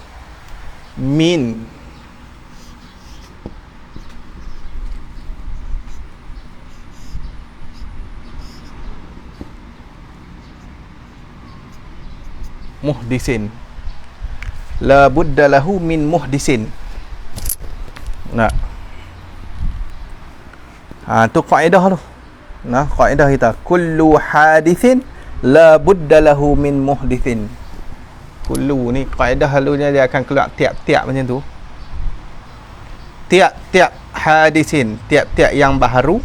min muhdisin. La budda lahu min muhdisin. Tu kaedah tu. Kaedah kita, kullu hadithin la budda lahu min muhdisin. Kullu ni kaedah halunya dia akan keluar tiap-tiap macam tu. Tiap-tiap hadisin, tiap-tiap yang baharu,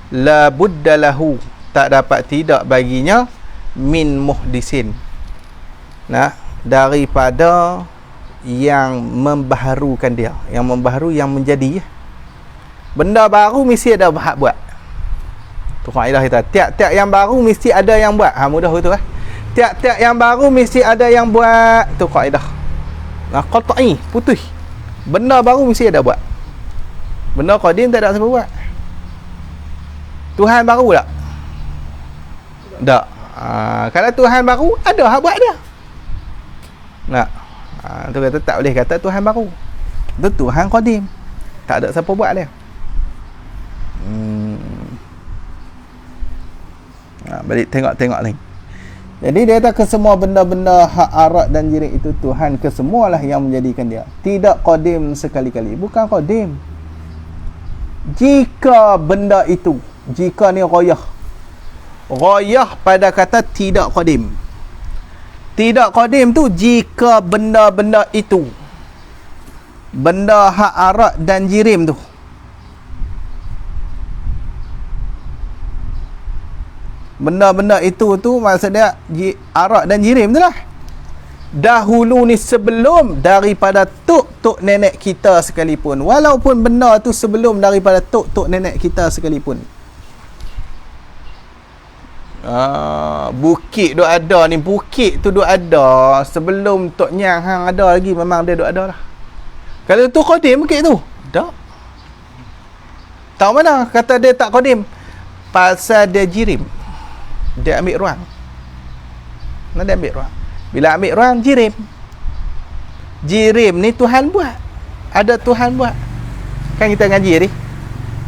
la budda lahu, tak dapat tidak baginya, min muhdisin, daripada yang membaharukan dia. Yang membaharu, yang menjadi. Benda baru mesti ada hak buat. Tu kaedah kita. Tiap-tiap yang baru mesti ada yang buat. Mudah betul lah. Tiap-tiap yang baru mesti ada yang buat. Tu kaedah. Qat'i, putus. Benda baru mesti ada buat. Benda qadim tak ada siapa buat. Tuhan baru tak? Tak. Kalau Tuhan baru, ada hak buat dia. Tu kata tak boleh kata Tuhan baru. Itu Tuhan qadim, tak ada siapa buat dia. Balik tengok ni. Jadi dia kata kesemua benda-benda hak arat dan jirim itu Tuhan kesemualah yang menjadikan dia. Tidak qadim sekali-kali. Bukan qadim. Jika benda itu, jika ni ghayah. Ghayah pada kata tidak qadim. Tidak qadim tu jika benda-benda itu, benda hak arat dan jirim tu, benda-benda itu tu maksudnya arak dan jirim tu lah, dahulu ni sebelum daripada tok nenek kita sekalipun, walaupun benda tu sebelum daripada tok nenek kita sekalipun. Bukit duk ada ni, bukit tu duk ada sebelum Tok Nyang hang ada lagi, memang dia duk ada lah. Kalau tu qadim bukit tu tak. Tahu mana kata dia tak qadim? Pasal dia jirim. Dia ambil ruang. Dia ambil ruang. Bila ambil ruang, jirim. Jirim ni Tuhan buat. Ada Tuhan buat. Kan kita ngaji ni,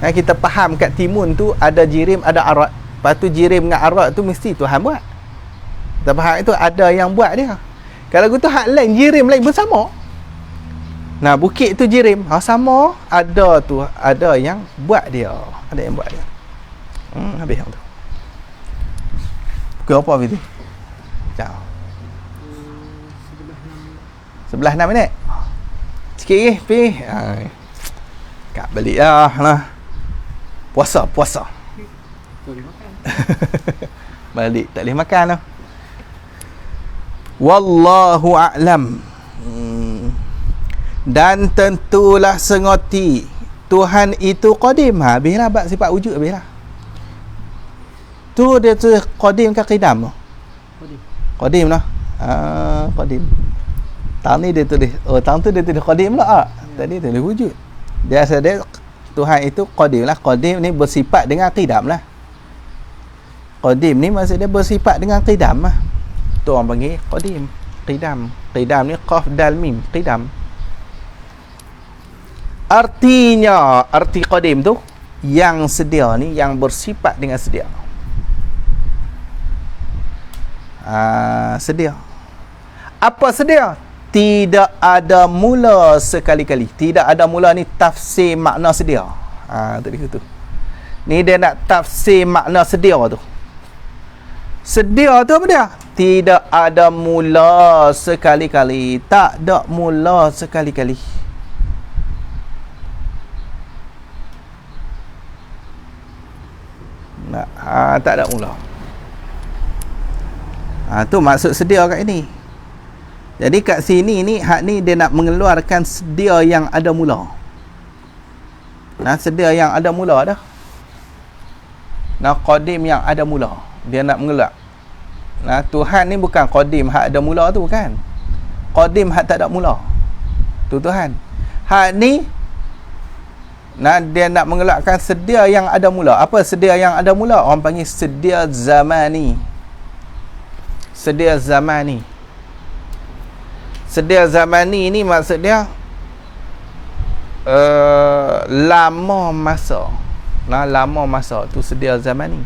kita faham kat timun tu ada jirim, ada arat. Lepas tu jirim dengan arak tu mesti Tuhan buat. Tapi hak itu ada yang buat dia. Kalau gitu hak lain jirim lain bersama. Nah, bukit tu jirim, sama ada tu, ada yang buat dia. Ada yang buat dia. Habis yang tu. Pukul apa habis tu? Jauh. 11:06 minit. Sikit lagi, pergi. Kat balik lah. Puasa. Boleh makan. Balik tak boleh makan lah. Wallahu a'lam. Dan tentulah sengoti Tuhan itu qadim. Habislah bab sifat wujud, habislah. Tu dia tu qadim ke qidam? Qadim lah. Qadim. Tahun ni dia tulis, tahun tu dia tulis qadim lah. Tadi tulis wujud. Dia asal dia Tuhan itu qadim lah. Qadim ni bersifat dengan qidam lah. Qadim ni maksud dia bersifat dengan qidam lah. Tu orang panggil qadim, qidam. Qidam ni qaf dal mim, qidam. Artinya, arti qadim tu yang sedia ni, yang bersifat dengan sedia. Sedia. Apa sedia? Tidak ada mula sekali-kali. Tidak ada mula ni tafsir makna sedia. Tadi tu. Ni dia nak tafsir makna sedia tu. Sedia tu apa dia? Tidak ada mula sekali-kali. Tak ada mula sekali-kali. Tak ada mula. Tu maksud sedia kat ini. Jadi kat sini ni, hak ni dia nak mengeluarkan sedia yang ada mula. Sedia yang ada mula dah. Qadim yang ada mula. Dia nak mengelak. Tuhan ni bukan qadim hak ada mula tu, kan? Qadim hak tak ada mula. Tu Tuhan. Hak ni dia nak mengelakkan sedia yang ada mula. Apa sedia yang ada mula? Orang panggil sedia zamani. Sedia zamani. Sedia zamani ni maksud dia lama masa. Lama masa tu sedia zamani.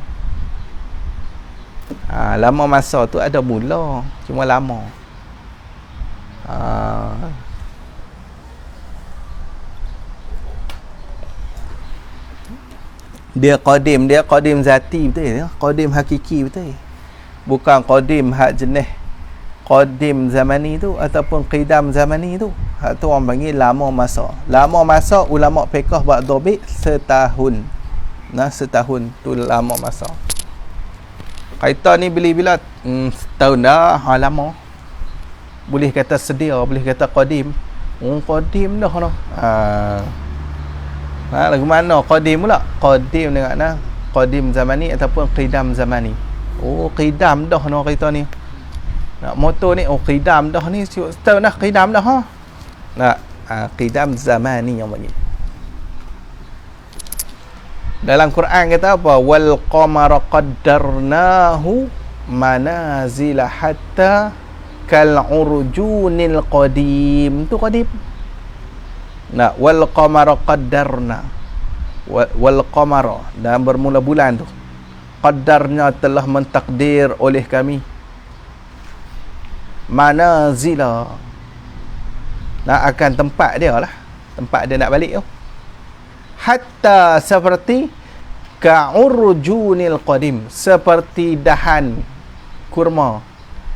Lama masa tu ada mula, cuma lama. Dia qadim zati betul, qadim hakiki betul. Bukan qadim hak jenis qadim zamani tu ataupun qidam zamani tu. Hak tu orang panggil lama masa. Lama masa ulama fiqh buat dhabit setahun. Setahun tu lama masa. Kaitan ni bila setahun dah, lama. Boleh kata sedia, boleh kata qadim. Qadim dah noh. Lagu mana qadim pula? Qadim dengan qadim zamani ataupun qidam zamani. Qidam dah noh kita ni. Nak motor ni qidam dah ni, setahun dah qidam dah qidam zamani yang panggil. Dalam Quran kata apa? Wal qamara qaddarnahu manazila hatta kal urjunil qadim. Tu qadim. Wal qamara qaddarna. Wal qamara, dan bermula bulan tu. Qaddarna, telah mentakdir oleh kami. Manazila. Akan tempat dia lah. Tempat dia nak balik tu. Hatta seperti ka'urjunil qadim, seperti dahan kurma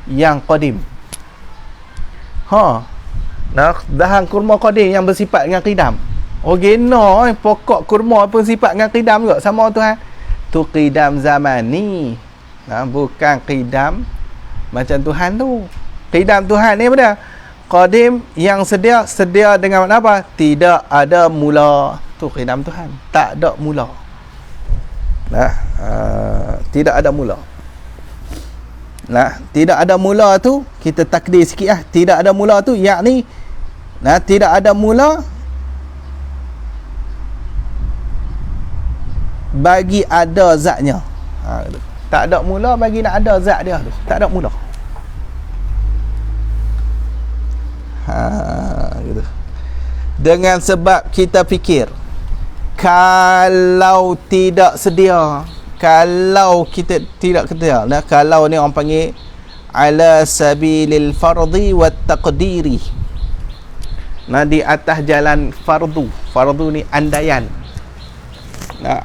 yang qadim. Dahan kurma qadim yang bersifat dengan qidam. Gena pokok kurma pun sifat dengan qidam juga, sama Tuhan. Tu qidam zamani. Bukan qidam macam Tuhan tu. Qidam Tuhan ni apa dia? Qadim yang sedia dengan apa? Tidak ada mula. Tu qidam Tuhan, tak ada mula. Tidak ada mula. Tidak ada mula tu kita takdir sikit lah. Tidak ada mula tu yakni tidak ada mula bagi ada zatnya. Tak ada mula bagi nak ada zat dia tu. Tak ada mula. Gitu. Dengan sebab kita fikir kalau tidak sedia, kalau kita tidak kata, nah, kalau ni orang panggil ala sabilil fardhi wat taqdiri. Nah, di atas jalan fardu. Fardu ni andaian. Nah,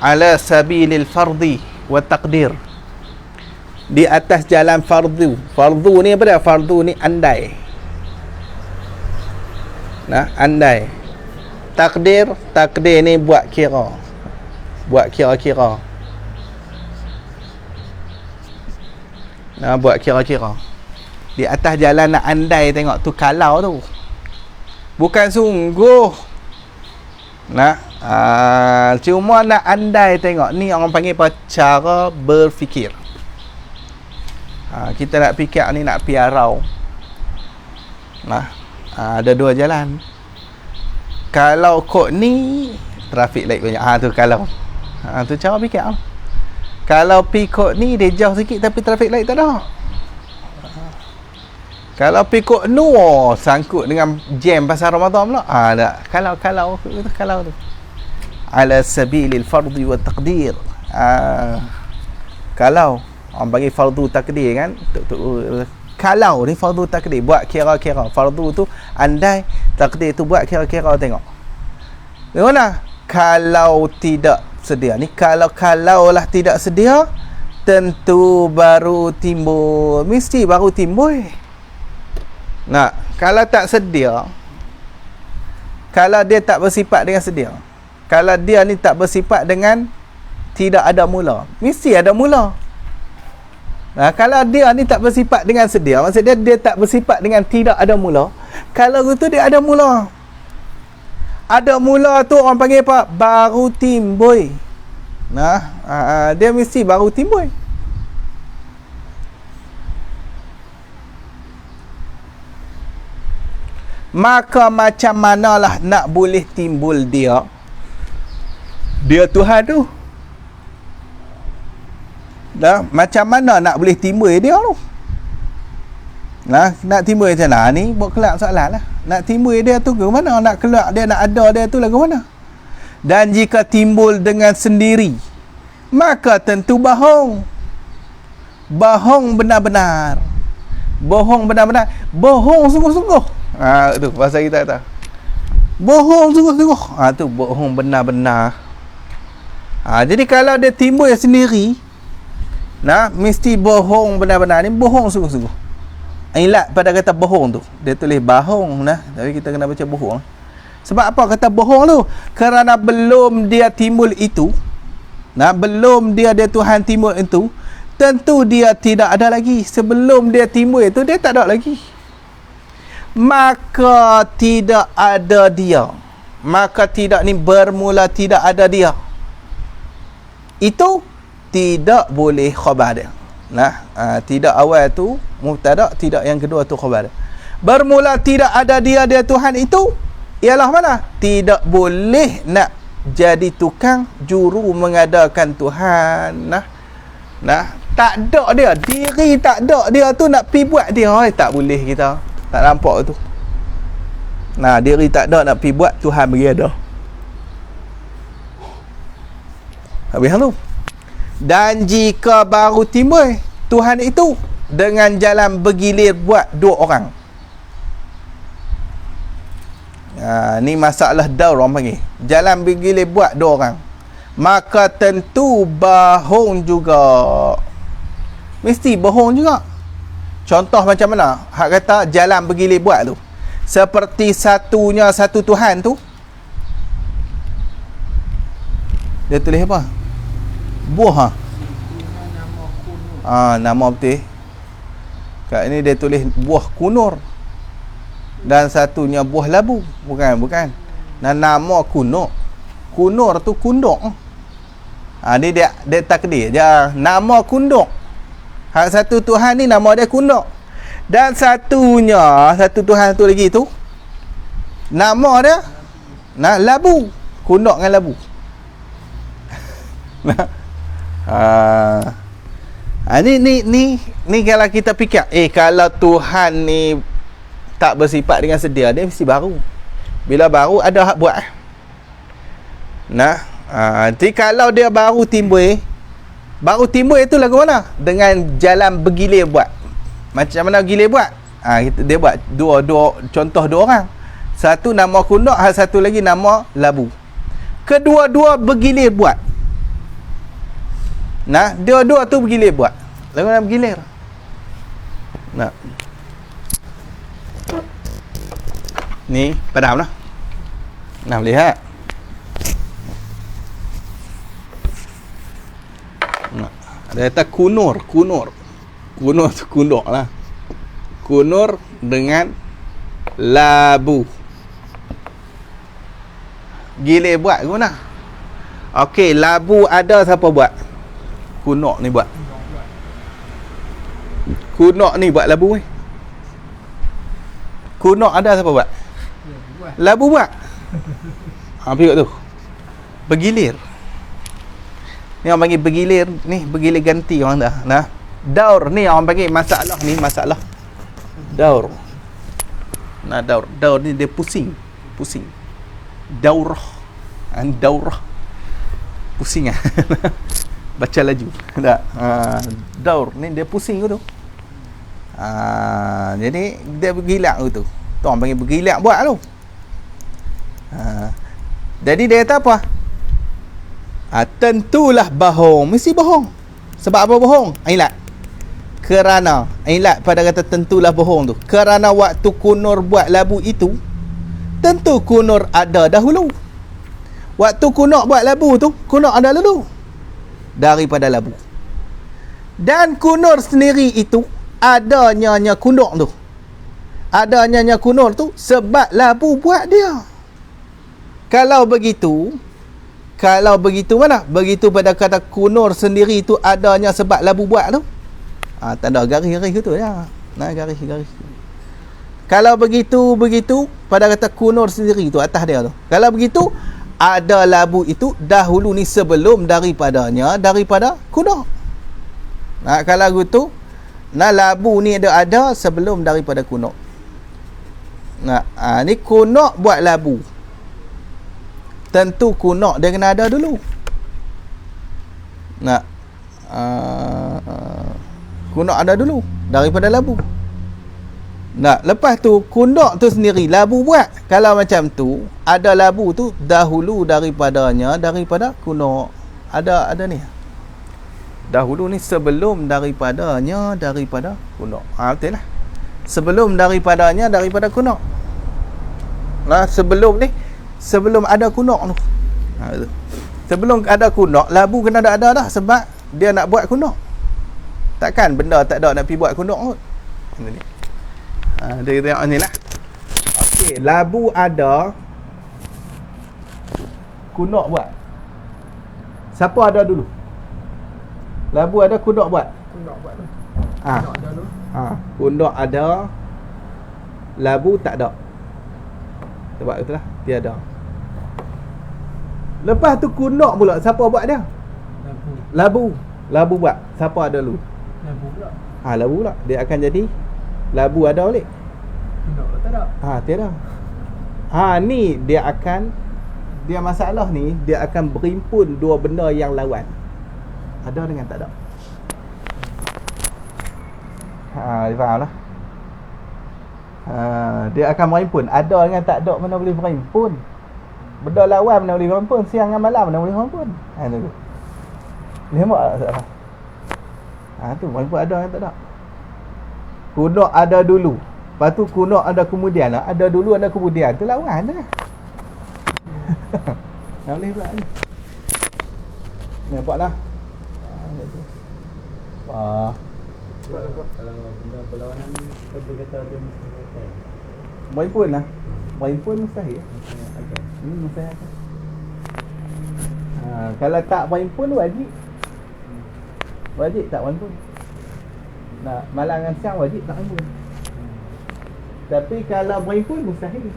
ala sabilil fardhi wa taqdir, di atas jalan fardu. Fardu ni apa dia? Fardu ni andai. Nah, andai. Takdir ni buat kira. Buat kira-kira. Nah, buat kira-kira. Di atas jalan nak andai, tengok tu kalau tu. Bukan sungguh. Nah, cuma nak andai, tengok ni orang panggil apa? Cara berfikir. Kita nak fikir ni nak piarau. Nah, ada dua jalan. Kalau kod ni trafik light banyak, tu kalau. Tu cara fikir. Kalau pi kod ni dia jauh sikit tapi trafik light tak ada. Kalau pi kod nu sangkut dengan jam pasal Ramadan pula. Tak. Kalau tu. Ala sabilil fardhi wa taqdir. Kalau orang bagi fardu takdir kan, kalau ni fardu takdir, buat kira-kira. Fardu tu andai, takdir tu buat kira-kira. Tengok mana kalau tidak sedia ni, kalau lah tidak sedia, tentu baru timbul, mesti baru timbul. Nah, kalau tak sedia, kalau dia tak bersifat dengan sedia, kalau dia ni tak bersifat dengan tidak ada mula, mesti ada mula. Nah, kalau dia ni tak bersifat dengan sedia, maksudnya dia tak bersifat dengan tidak ada mula. Kalau itu dia ada mula. Ada mula tu orang panggil apa? Baru timbul. Nah, dia mesti baru timbul. Maka macam manalah nak boleh timbul dia Tuhan tu. Dah, macam mana nak boleh timbul dia tu? Nah, nak timbul macam mana ni? Buat kelak soalan lah. Nak timbul dia tu ke mana? Nak kelak dia, nak ada dia tu lah ke mana? Dan jika timbul dengan sendiri, maka tentu bohong. Bohong benar-benar. Bohong benar-benar. Bohong sungguh-sungguh. Tu bahasa kita kata. Bohong sungguh-sungguh. Tu bohong benar-benar. Jadi kalau dia timbul sendiri, nah, mesti bohong benar-benar. Ni bohong sungguh-sungguh. Ilat pada kata bohong tu, dia tulis bohong, nah, tapi kita kena baca bohong. Sebab apa kata bohong tu? Kerana belum dia timbul itu, nah, belum dia Tuhan timbul itu, tentu dia tidak ada lagi. Sebelum dia timbul itu, dia tak ada lagi. Maka tidak ada dia. Maka tidak ni bermula tidak ada dia. Itu tidak boleh khabar dia. Nah, tidak awal tu mubtada, tidak yang kedua tu khabar. Bermula tidak ada dia Tuhan itu ialah mana? Tidak boleh nak jadi tukang juru mengadakan Tuhan. Nah, tak ada dia, diri tak ada dia tu nak pi buat dia, tak boleh kita. Tak nampak tu. Nah, diri tak ada nak pi buat, Tuhan bagi ada. Habis tu. Dan jika baru timbul Tuhan itu dengan jalan bergilir buat dua orang. Ni masalah daur orang panggil. Jalan bergilir buat dua orang. Maka tentu bohong juga. Mesti bohong juga. Contoh macam mana? Hak kata jalan bergilir buat tu. Seperti satu Tuhan tu. Dia tulis apa? Buah. Nama betul. Kat ini dia tulis buah kunur. Dan satunya buah labu. Bukan. Dan nama kunur. Kunur tu kunduk. Ni dia takdir. Nama kunduk. Hak satu Tuhan ni nama dia kunduk. Dan satu Tuhan tu lagi tu. Nama dia labu. Kunok dengan labu. Ni kalau kita fikir, kalau Tuhan ni tak bersifat dengan sedia, dia mesti baru. Bila baru ada hak buat. Nanti kalau dia baru timbul itu lagu mana? Dengan jalan bergilir buat. Macam mana bergilir buat? Dia buat dua contoh dua orang. Satu nama kunok, satu lagi nama labu. Kedua-dua bergilir buat. Dua-dua tu bergilir buat. Lagu mana bergilir? Ni padam lah. Lihat. Dia kata kunur tu kunok lah. Kunur dengan labu. Gilir buat ke mana? Okey, labu ada siapa buat? Kunok ni buat. Kunok ni buat labu ni. Kunok ada siapa buat? Labu buat. Pergi tu. Bergilir. Ni orang panggil bergilir, ni bergilir ganti orang dah. Daur ni orang panggil masalah ni, masalah. Daur. Daur ni dia pusing. Daurah. Pusing ah. Baca laju. Tak. Daur ni dia pusing tu. Jadi dia bergilak tu. Tu orang panggil bergilak buat tu. Jadi dia kata apa? Tentulah bohong. Mesti bohong. Sebab apa bohong? Ilat. Kerana ilat pada kata tentulah bohong tu. Kerana waktu kunur buat labu itu, tentu kunur ada dahulu. Waktu kunur buat labu tu, kunur ada dulu daripada labu. Dan kunur sendiri itu adanya kunur tu. Adanya kunur tu sebab labu buat dia. Kalau begitu mana? Begitu pada kata kunur sendiri itu adanya sebab labu buat tu. Tanda garis-garis gitu ya. Garis-garis. Kalau begitu pada kata kunur sendiri itu atas dia tu. Kalau begitu ada labu itu dahulu ni sebelum daripada kunur. Kalau gitu labu ni ada sebelum daripada kunur. Ni kunur buat labu. Tentu kunok dia kena ada dulu. Kunok ada dulu daripada labu. Lepas tu kunok tu sendiri labu buat. Kalau macam tu ada labu tu dahulu daripada kunok. Ada ni. Dahulu ni sebelum daripada kunok. Betul lah. Sebelum daripada kunok. Sebelum ada kunok tu. Sebelum ada kunok, labu kena ada dah sebab dia nak buat kunok. Takkan benda tak ada nak pergi buat kunok kot. Ini ni. Dia tengok ni lah. Okey, labu ada, kunok buat. Siapa ada dulu? Labu ada, kunok buat. Kunok buat tu. Kunok ada dulu. Kunok ada, labu tak ada. Sebab itulah tiada. Lepas tu kunok pula siapa buat dia? Labu buat. Siapa ada dulu? Labu pula. Labu pula. Dia akan jadi labu ada balik. Kunok tak ada. Tiada. Ni dia masalah ni dia akan berimpun dua benda yang lawan. Ada dengan tak ada. Dia faham lah. Dia akan berimpun. Ada dengan tak ada mana boleh berimpun. Benda lawan mana boleh berimpun. Siang dengan malam mana boleh berimpun. Tu. Lemak tak salah. Tu berimpun ada dengan tak ada. Kunok ada dulu. Lepas tu kunok ada kemudian. Ada dulu ada kemudian. Tu lawan dah. Tak boleh pula ni. Nampak lah. Kalau benda perlawanan ni kita kata dia mustahil. Berimpun lah. Berimpun mustahil. Mustahil. Kalau tak berimpun wajib. Wajib tak berimpun. Malam dengan siang wajib tak berimpun. Tapi kalau berimpun mustahil.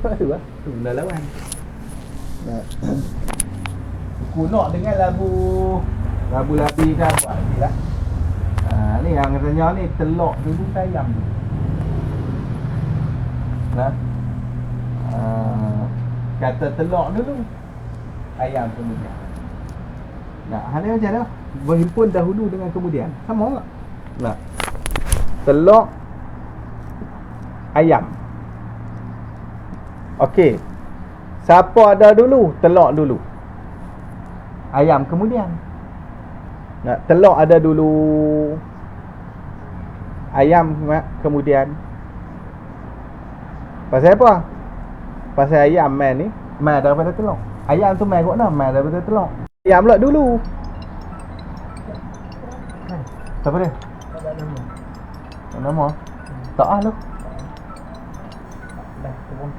Tu lah. Tu benda lawan. Nah. Kunok dengan labu-labi kan buat lagi lah. Ni yang katanya ni telok dulu ayam tu. Nah. Kata telok dulu ayam kemudian. Nah, hal ni macam mana? Berhimpun dahulu dengan kemudian. Sama tak? Nah. Telok ayam. Okey. Siapa ada dulu? Telok dulu. Ayam kemudian. Nah, telok ada dulu. Ayam kemudian. Pasal apa? Pasal ayam mai ni mai daripada telok. Ayam tu mai kot dah, mai daripada telok. Ayam pula dulu. Siapa dia? Tak ada nama. Tak nama? Tak ah lu. Dah terbuang.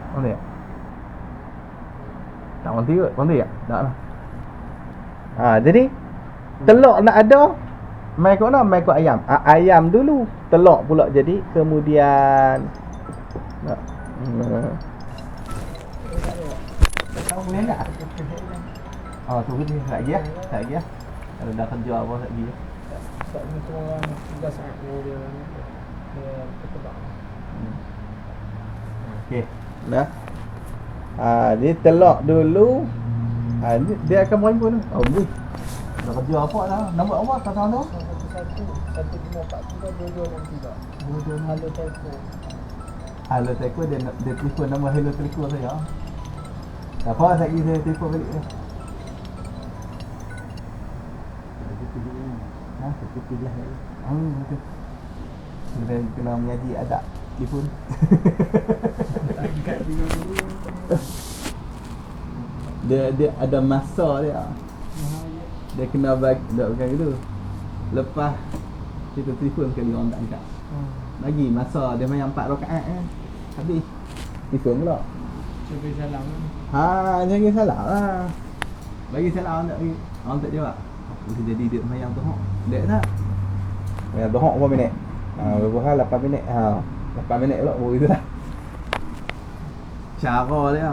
Mana dia? Tak berhenti kot? Berhenti tak? Tak lah. Jadi telok nak ada mai kot dah, mai kot ayam. Ayam dulu, telok pula jadi kemudian. Nak. Tahu boleh tak? Tu dia tak lagi lah. Tak lagi lah. Kalau dah kerja apa tak lagi lah. Tak ni tu orang 3 saat dia tertebak. Okey. Dah. Ni telok dulu. Ni dia akan berhimpun tu. Boleh. Dah kerja apa dah? Nombor apa? Tak tahu tu. 1-5-4-3-2-2-6-3. Halo Telco. Hello Telco dia telefon nama Hello Telco saya. Tak apa saya pergi saya telefon balik dia. Betul lah. Betul. Kita kena mengaji adab telefon. Angkat dia dulu. Dia ada masa dia. Dia kena bagi tak bukan gitu. Lepas kita telefon sekali orang tak angkat. Lagi masa dia main 4 rakaat kan. Habis. Telefon pula. Cuba salam. Jangan salah lah. Bagi salah orang tak jawab. Boleh jadi dia mayang tu hok. Dek tak? Mayang tu hok berapa minit? Berapa hal 8 minit. 8 minit pula baru itu lah. Cara dia.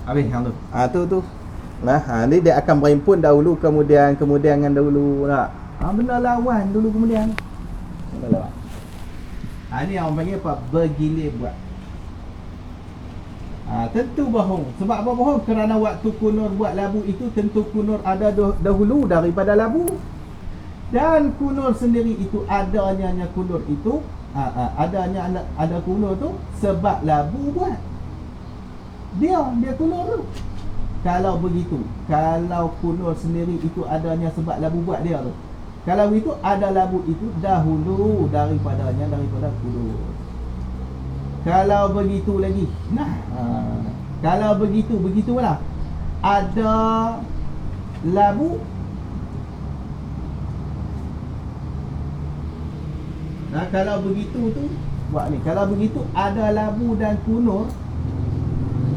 Habis yang tu. Tu. Nah, ni dia akan berhimpun dahulu kemudian dengan dahulu tak. Benda lawan dulu kemudian. Benda lawan. Ni orang panggil apa? Bergilir buat. Tentu bohong. Sebab apa bohong? Kerana waktu kunur buat labu itu tentu kunur ada dahulu daripada labu. Dan kunur sendiri itu adanya kunur itu ada kunur tu sebab labu buat. Dia kunur tu. Kalau begitu, kalau kunur sendiri itu adanya sebab labu buat dia tu. Kalau itu ada labu itu dahulu daripada kunur. Kalau begitu lagi. Kalau begitulah. Ada labu. Kalau begitu tu buat ni. Kalau begitu ada labu dan kunur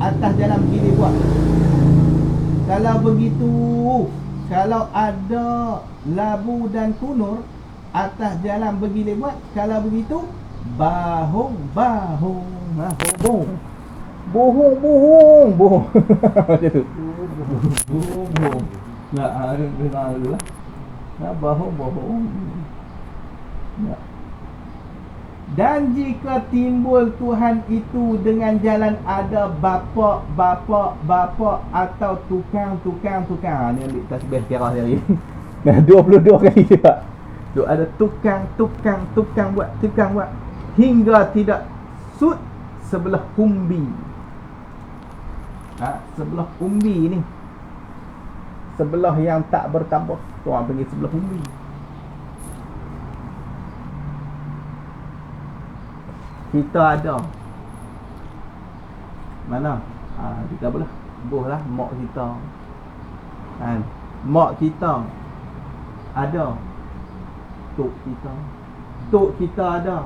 atas jalan begini buat. Kalau begitu, kalau ada labu dan kunur atas jalan begini buat. Kalau begitu bohong. Macam tu. Bohong. Nah, bohong. Dan jika timbul Tuhan itu dengan jalan ada bapa atau tukang. Ni ambil tasbih kira hari ni. Nah, 22 kali dia. Duk ada tukang buat hingga tidak sud sebelah umbi. Sebelah umbi ni. Sebelah yang tak bertambah. Tu orang panggil sebelah umbi. Kita ada. Mana? Kita belah. Bohlah mak kita. Mak kita ada. Tok kita ada.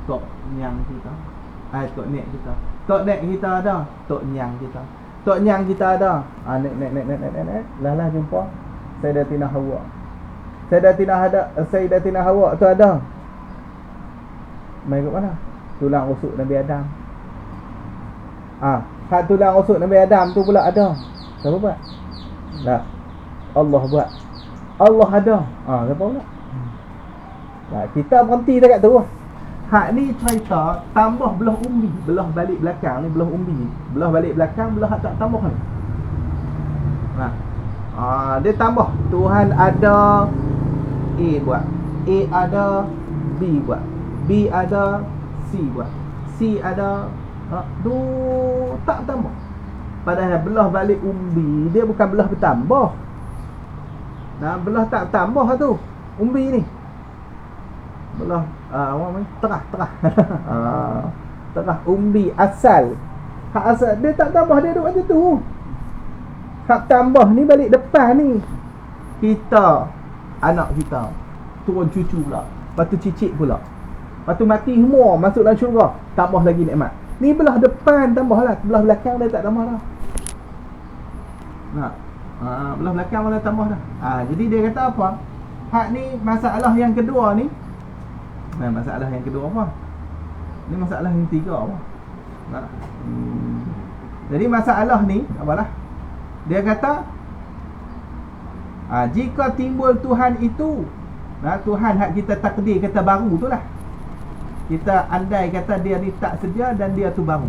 Tok nyang kita. Tok nek kita. Tok nek kita ada. Tok nyang kita. Tok nyang kita ada. Nek. Lah jumpa Sayyidatina Hawa. Sayyidatina Hawa tu ada. Mai kat mana? Tulang rusuk Nabi Adam. Hak tulang rusuk Nabi Adam tu pula ada. Siapa buat? Tak. Allah buat. Allah ada. Siapa pula? Nah, kita berhenti dekat tu. Hak ni cerita tambah belah umbi, belah balik belakang ni, belah umbi. Belah balik belakang, belah hak tak tambah ni. Dia tambah. Tuhan ada, A buat. A ada, B buat. B ada, C buat. C ada, tu tak tambah. Padahal belah balik umbi dia bukan belah bertambah. Belah tak tambah tu umbi ni. Belah orang terah terah umbi asal. Hak asal dia tak tambah, dia duduk macam tu. Hak tambah ni balik depan ni. Kita, anak kita turun cucu pula, lepas tu cicit pula, lepas tu mati semua, masuk dalam syurga, tambah lagi nikmat. Ni belah depan tambah lah, belah belakang dia tak tambah dah. Belah belakang mana tambah dah. Jadi dia kata apa? Hak ni masalah yang kedua ni. Masalah yang kedua apa? Ni masalah yang tiga apa? Jadi masalah ni apalah? Dia kata jika timbul Tuhan itu, Tuhan hak kita takdir kata baru tu lah. Kita andai kata dia ni tak sedia dan dia tu baru.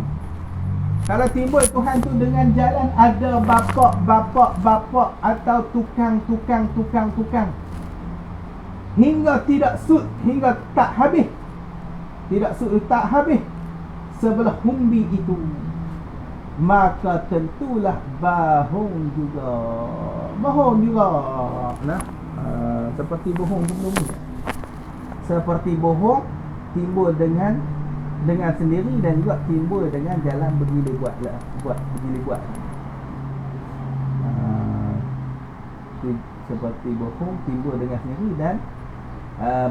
Kalau timbul Tuhan tu dengan jalan ada bapak atau tukang hingga tidak sud, hingga tak habis, tidak sud tak habis sebelah umbi itu, maka tentulah bohong juga. Seperti bohong sebelum ni. Seperti bohong timbul dengan sendiri dan juga timbul dengan jalan begili buat. Seperti bohong timbul dengan sendiri dan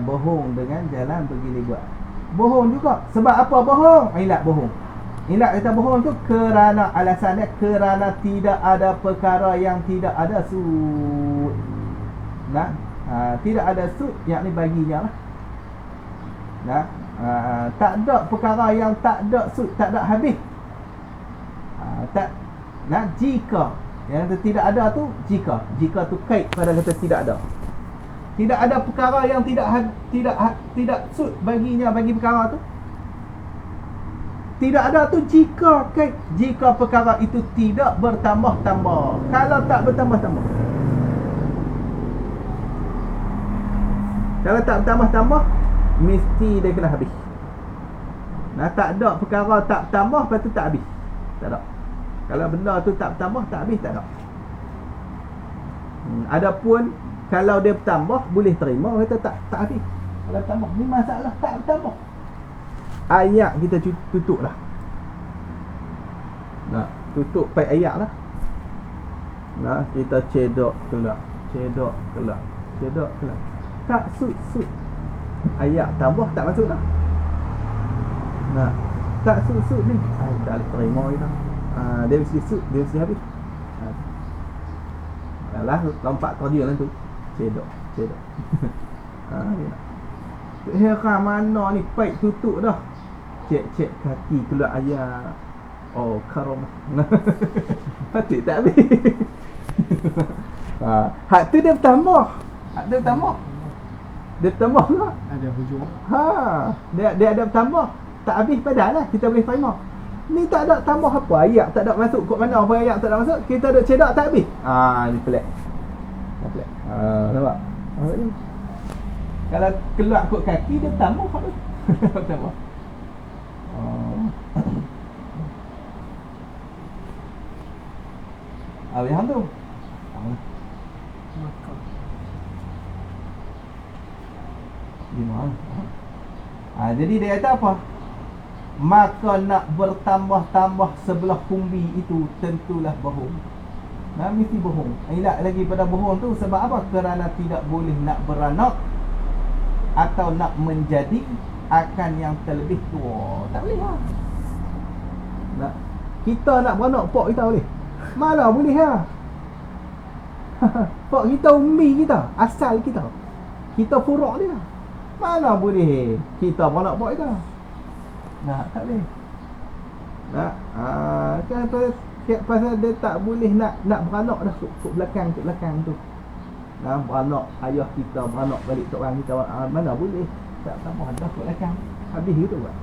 bohong dengan jalan begili buat. Bohong juga. Sebab apa bohong? Ilat bohong. Ilat kata bohong tu kerana alasannya kerana tidak ada perkara yang tidak ada sud. Tidak ada sud, yakni baginya lah. Tak ada perkara yang tak ada sud, tak ada habis. Jika yang tidak ada tu, jika tu kait pada kata tidak ada. Tidak ada perkara yang tidak sud baginya, bagi perkara tu. Tidak ada tu jika kait, jika perkara itu tidak bertambah-tambah. Kalau tak bertambah-tambah, kalau tak bertambah-tambah, mesti dia kena habis. Tak ada perkara tak bertambah, lepas tu tak habis. Tak ada. Kalau benda tu tak bertambah, tak habis, tak ada. Adapun kalau dia bertambah, boleh terima, kata tak habis. Kalau bertambah, ni masalah tak bertambah. Ayat kita tutup lah. Tutup pai ayat lah. Kita cedok kelak. Tak sud. Ayat tambah tak masuk dah. Tak sud ni. Tak terima kita. Dia mesti sud, dia mesti habis. Alah, lompat kerja lah tu. Cedok. Hera mana ni paik tutup dah. Cek kaki keluar ayat. Oh, karamah. Patut tak habis. Hak tu dia bertambah. Dia bertambah lah. Ada hujung. Dia ada bertambah. Tak habis padahal lah kita boleh terima. Ni tak ada tambah apa, ayat tak ada masuk kat mana, apa ayat tak ada masuk, kita ada cedak tak habis. Ni pelik. Nampak? Ni. Kalau keluar kot kaki dia tambah hak tu. Tambah. Yang tu. Maka Gimana? Jadi dia kata apa? Maka nak bertambah-tambah sebelah kumbi itu tentulah bohong. Mesti bohong. Elak lagi pada bohong tu sebab apa? Kerana tidak boleh nak beranak atau nak menjadi akan yang terlebih tua. Tak boleh lah. Kita nak beranak pak kita boleh? Mana boleh lah. Pak kita ummi kita, asal kita. Kita furuk dia. Mana boleh kita beranak pak kita? Nah, tak boleh. Nah, kan pasal dia tak boleh nak beranak dah kat belakang tu. Nah, beranak ayah kita, beranak balik tok orang kita, mana boleh. Tak tambah dah kat belakang. Habis gitu buat.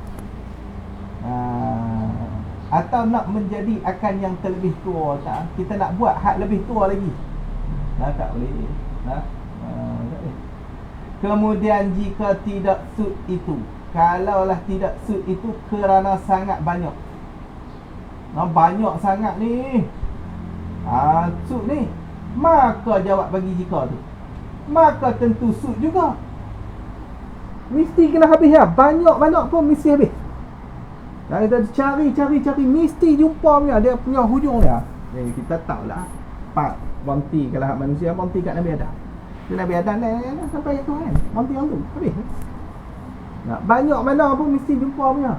Atau nak menjadi akan yang terlebih tua, tak? Kita nak buat hak lebih tua lagi. Nah, tak boleh. Nah, tak boleh. Kemudian jika tidak sud itu, kalaulah tidak sud itu kerana sangat banyak. Banyak sangat ni. Sud ni. Maka jawab bagi jika tu. Maka tentu sud juga. Mesti kena habis ya. Banyak-banyak pun mesti habis. Kita cari mesti jumpa punya dia punya hujung dia. Kita tahulah. Pak Bonti kalau hak manusia Bonti kat Nabi Adam. Dia Nabi Adam dah sampai tu kan. Bonti yang tu habis. Banyak mana pun mesti jumpa punya.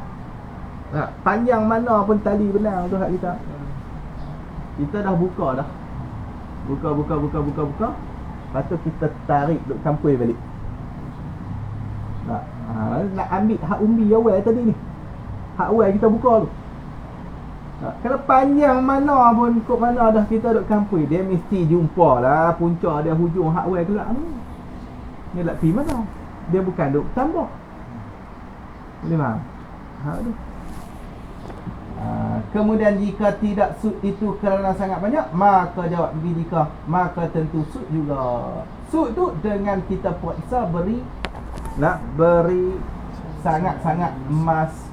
Panjang mana pun tali benang tu hak kita. Kita dah buka dah. Buka. Lepas tu kita tarik duk campur balik. Nak ambil hak umbi awal tadi ni. Hak awal kita buka tu. Kalau panjang mana pun kok mana dah kita duk campur, dia mesti jumpa lah punca dia hujung hak awal kelak ni. Ni nak pergi mana? Dia bukan duk tambah. Boleh faham? Tu. Kemudian jika tidak sud itu kerana sangat banyak, maka jawab bagi jika, maka tentu sud juga. Sud tu dengan kita puasa beri sangat-sangat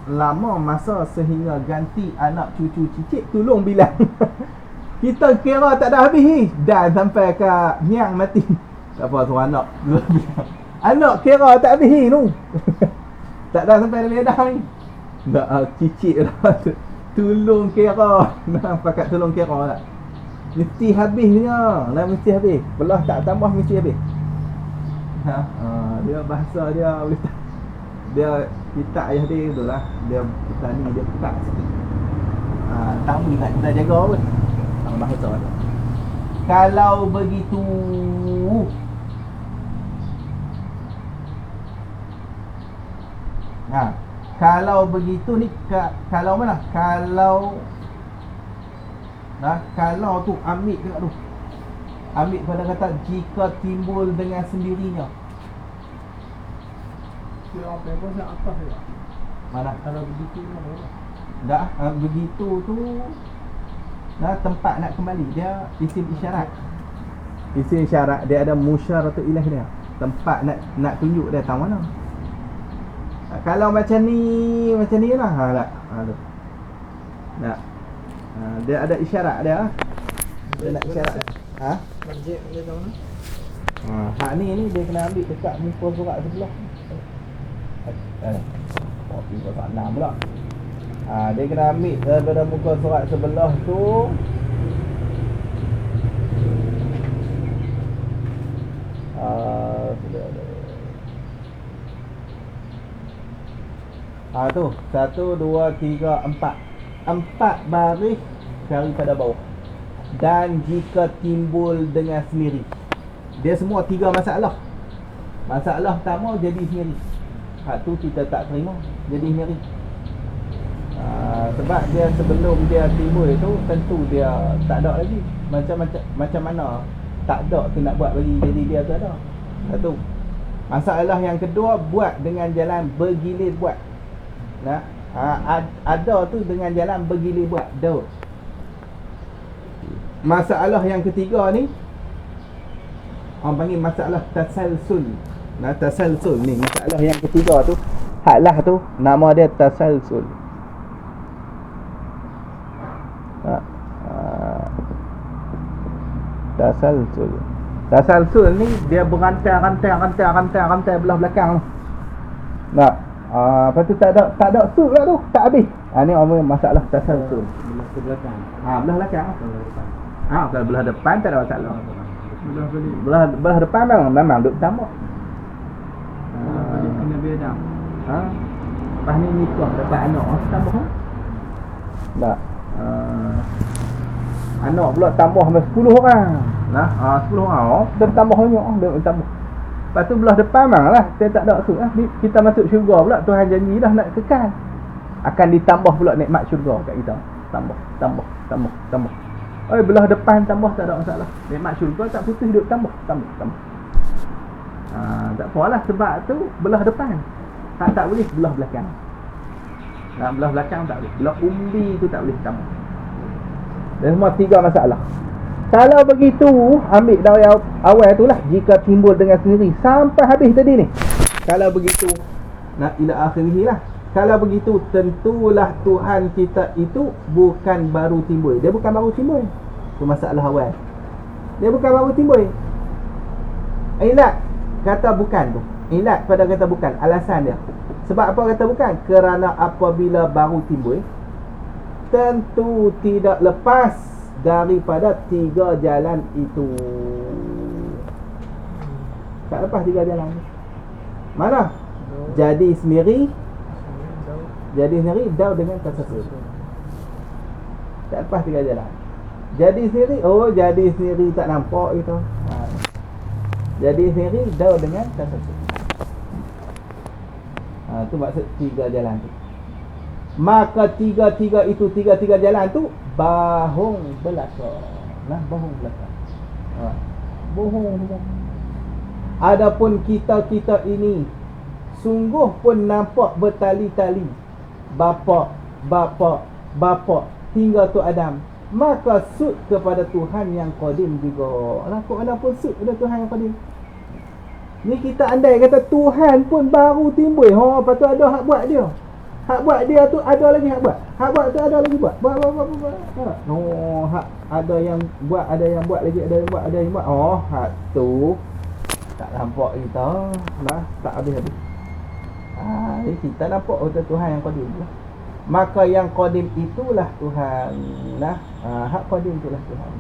lama masa sehingga ganti anak cucu cicit tolong bilang. Kita kira tak ada habis ni dan sampai ke nyang mati. Tak apa suruh anak. Anak kira tak habis ni tu. Tak ada sampai dalam dah ni. Nak cicit lah. Tolong kira. Nah, pakat tolong kira tak. Mesti habisnya. Mesti habis. Belah tak tambah mesti habis. Dia bahasa dia boleh tak. Dia kita ayah dia tu lah. Dia petani dia pekat sikit. Tamu tak kita jaga pun. Bahasa tu. Kalau begitu kalau begitu ni kalau mana? Kalau tu ambil dekat tu. Ambil pada kata jika timbul dengan sendirinya. Apa yang nak atas dia? Mana? Kalau begitu mana? Dah begitu tu tempat nak kembali dia isim isyarat. Isim isyarat dia ada musyaratu ilaih dia. Tempat nak tunjuk dia tahu mana. Kalau macam ni lah tak. Tu. Nak. Dia ada isyarat dia. Dia nak isyarat. Masjid dia tahu mana? Hak ni dia kena ambil dekat muka surat sebelah. Muka surat 6 pula. Dia kena ambil daripada muka surat sebelah tu. Tu 1, 2, 3, 4. 4 baris cari pada bawah. Dan jika timbul dengan sendiri. Dia semua 3 masalah. Masalah pertama jadi sendiri. Hak tu kita tak terima. Jadi sendiri. Sebab dia sebelum dia timbul itu tentu dia tak ada lagi. Macam mana tak ada tu nak buat bagi jadi dia tu ada. Satu. Masalah yang kedua buat dengan jalan bergilir buat. Ada tu dengan jalan bergilir buat. Daud. Masalah yang ketiga ni orang panggil masalah tasalsul. Tasalsul ni masalah yang ketiga tu. Haklah tu nama dia tasalsul. Tasalsul ni dia berantai belah belakang tu. Lepas tu tak ada sul lah tu, tak habis. Ni orang masalah tasalsul. Belah ke belakang. Belah belakang. Kalau belah depan tak ada masalah. Belah depan memang duk tambah. Balik kena beda. Lepas ni nikah dapat anak tambah tak? Anak pula tambah sampai 10 orang. 10 orang. Dia tambah banyak. Dia tambah. Lepas tu belah depan memang lah. Saya tak ada maksud lah. Kita masuk syurga pula. Tuhan janji dah nak kekal. akan ditambah pula nikmat syurga kat kita. Tambah. Belah depan tambah tak ada masalah. Nikmat syurga tak putus duk tambah. Tak apalah, sebab tu belah depan. Tak boleh belah belakang. Belah belakang tak boleh. Belah umbi tu tak boleh tambah. Dan semua 3 masalah. Kalau begitu, ambil dari awal tu lah, jika timbul dengan sendiri sampai habis tadi ni. Kalau begitu, nak ila akhirih lah. Kalau begitu, tentulah Tuhan kita itu bukan baru timbul. Dia bukan baru timbul. Itu masalah awal. Dia bukan baru timbul. Ilat kata bukan tu. Ilat pada kata bukan, alasan dia. Sebab apa kata bukan? Kerana apabila baru timbul, tentu tidak lepas daripada 3 jalan itu. Tak lepas 3 jalan. Mana? Jadi sendiri, daur dengan tasasul. Tak lepas 3 jalan. Jadi sendiri, jadi sendiri tak nampak itu. Jadi sendiri, daur dengan tasasul. Tu maksud 3 jalan tu. Maka tiga jalan tu bahung belakang. Bahung belakang. Bohong belakang. Adapun kita ini sungguh pun nampak bertali-tali bapa hingga tu Adam, maka sud kepada Tuhan yang qadim juga. Kok ada pun sud kepada Tuhan yang qadim. Ni kita andai kata Tuhan pun baru timbul. Lepas tu ada hak buat dia. Hak buat dia tu ada lagi hak buat. Hak buat tu ada lagi buat. Buat. Hak ada yang buat, ada yang buat lagi, ada yang buat. Hak tu tak nampak kita. Tak habis-habis. Kita nampak betul Tuhan yang qadim lah. Maka yang qadim itulah Tuhan. Hak qadim itulah Tuhan.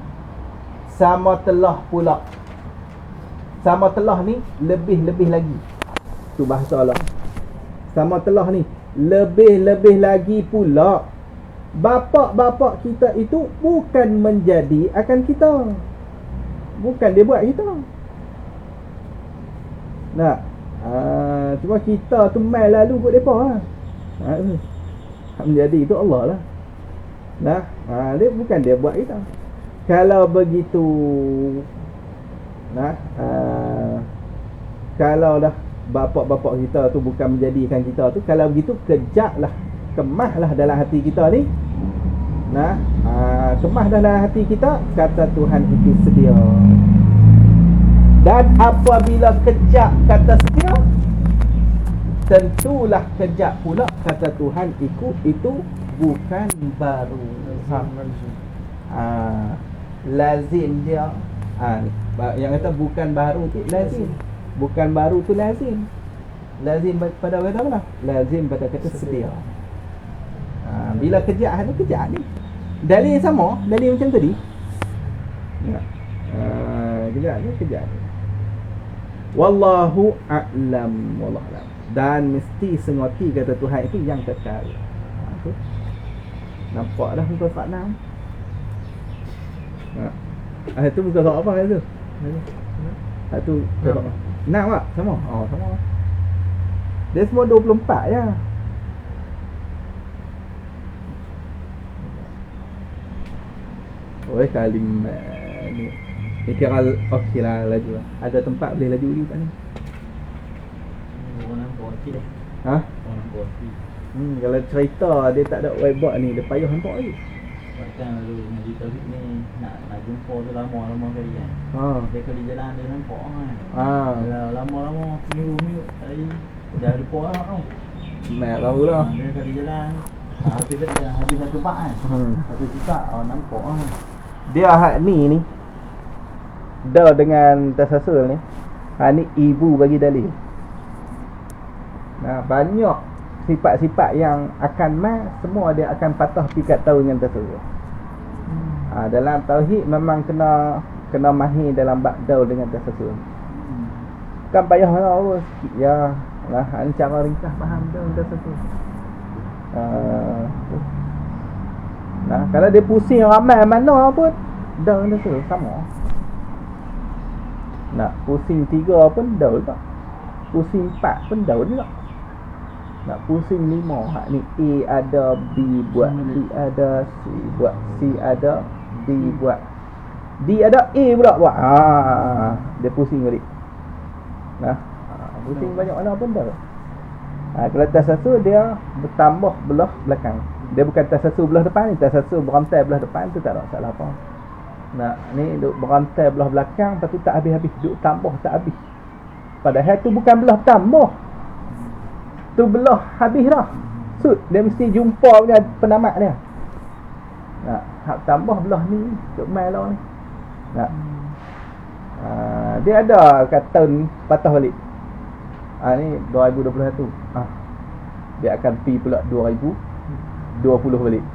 Sama telah ni lebih lagi. Tu bahasa Allah. Sama telah ni lebih lagi pula. Bapa kita itu bukan menjadi akan kita. Bukan dia buat kita. Cuma kita tu mai lalu buat depa lah. Menjadi itu Allah lah. Dia bukan dia buat kita. Kalau begitu, kalau dah bapa kita tu bukan menjadikan kita tu, kalau begitu kejaklah, kemahlah dalam hati kita ni. Kemah dalam hati kita, kata Tuhan itu sedia. Dan apabila kejak kata sedia, tentulah kejak pula kata Tuhan itu bukan baru. Lazim dia. Yang kata bukan baru tu lazim. Bukan baru tu lazim. Lazim pada kata apa? Lazim pada kata sedia. Bila kejak ni. Dalil sama, dalil macam tadi. Kejak ni. Wallahu a'lam. Dan mesti sengoti kata Tuhan itu yang kekal. Nampak dah muka surat 6. Itu muka surat apa tu? Itu surat 6 tak? Sama? Sama. Dia semua 24 je. Kalimat ni. Ni kira okey lah laju lah. Ada tempat boleh laju kat ni. Orang nampak okey dah. Orang nampak okey. Kalau cerita dia tak ada whiteboard ni, dia payah nampak lagi. Bahkan lalu Nabi Tauhid ni nak jumpa tu lama kali kan. Dia kalau di jalan dia nampak kan. Kalau lama seminggu hari dah lupa lah tau. Mat tahu lah. Dia kalau di jalan habis satu bak kan. Satu sisa nampak kan. Dia hak ni dah dengan tasasul ni. Ni ibu bagi dalil. Banyak sifat-sifat yang akan semua dia akan patah pikat tahu dengan tasasul. Dalam tauhid memang kena mahir dalam bab daul dengan tasasul. Kan payah lah sikit ya. Ni cara ringkas faham daul tasasul. Kalau dia pusing ramai mana pun daul tasasul sama. Pusing 3 pun daul tak. Pusing 4 pun daul juga. Nak pusing 5. Hak ni A ada, B buat, B ada, C buat, C ada, D buat, D ada, A pula buat. Dia pusing balik. Pusing banyak mana benda. Kalau tasasul dia bertambah belah belakang. Dia bukan tasasul belah depan ni, tasasul berantai belah depan tu tak ada masalah apa. Ni duk berantai belah belakang tapi tak habis-habis, duk tambah tak habis. Padahal tu bukan belah tambah. Tu belah habis dah. Dia mesti jumpa punya penamat dia. Hak tambah belah ni duk mai lah ni. Dia ada kata ni patah balik. Ni 2021. Dia akan pi pula 2020 balik.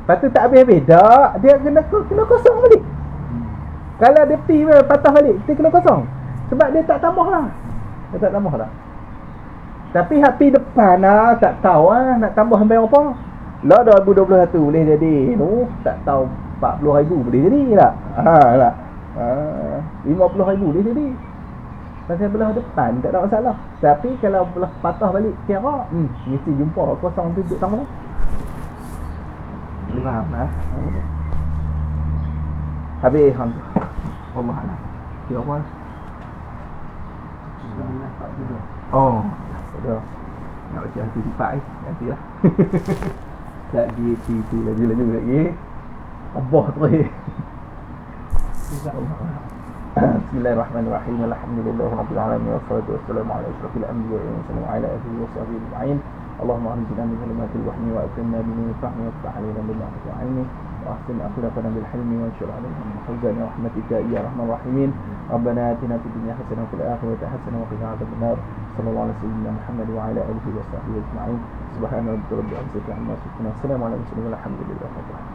Lepas tu tak habis-habis dak, dia kena kosong balik. Kalau dia pi patah balik, dia kena kosong. Sebab dia tak tambah lah. Dia tak tambah dah. Tapi hak pi depan tak tahu nak tambah sampai apa. Lah 2021 boleh jadi. Tak tahu 40,000 boleh jadi tak? Tak. 50,000 boleh jadi. Pasal belah depan tak ada masalah. Tapi kalau belah patah balik kira mesti jumpa kosong tu duduk sama. Boleh faham lah. Habis hang tu. Allah Allah. Kira apa? Dah. Nak baca hati sifat nantilah. Lagi itu lagi. Abah terus. Bismillahirrahmanirrahim. Alhamdulillahirabbil alamin wassalatu wassalamu ala asyrafil anbiya'i wal mursalin wa ala alihi wa sahbihi ajma'in. Allahumma arzuqna min kalimatil wahyi wa akrimna bi nuril fahmi wa ftah alaina bil ma'rifati wa 'ilmi wa ahsin akhlaqana bil hilmi wa anshur alaina min khazani rahmatika ya arhamar rahimin. Rabbana atina fid dunya hasanah wa fil akhirati hasanah wa qina adhaban nar. Sallallahu alaihi wasallam Muhammad wa ala alihi wa sahbihi ajma'in. Subhana rabbika rabbil izzati amma yasifun. Assalamu alaikum warahmatullahi wabarakatuh.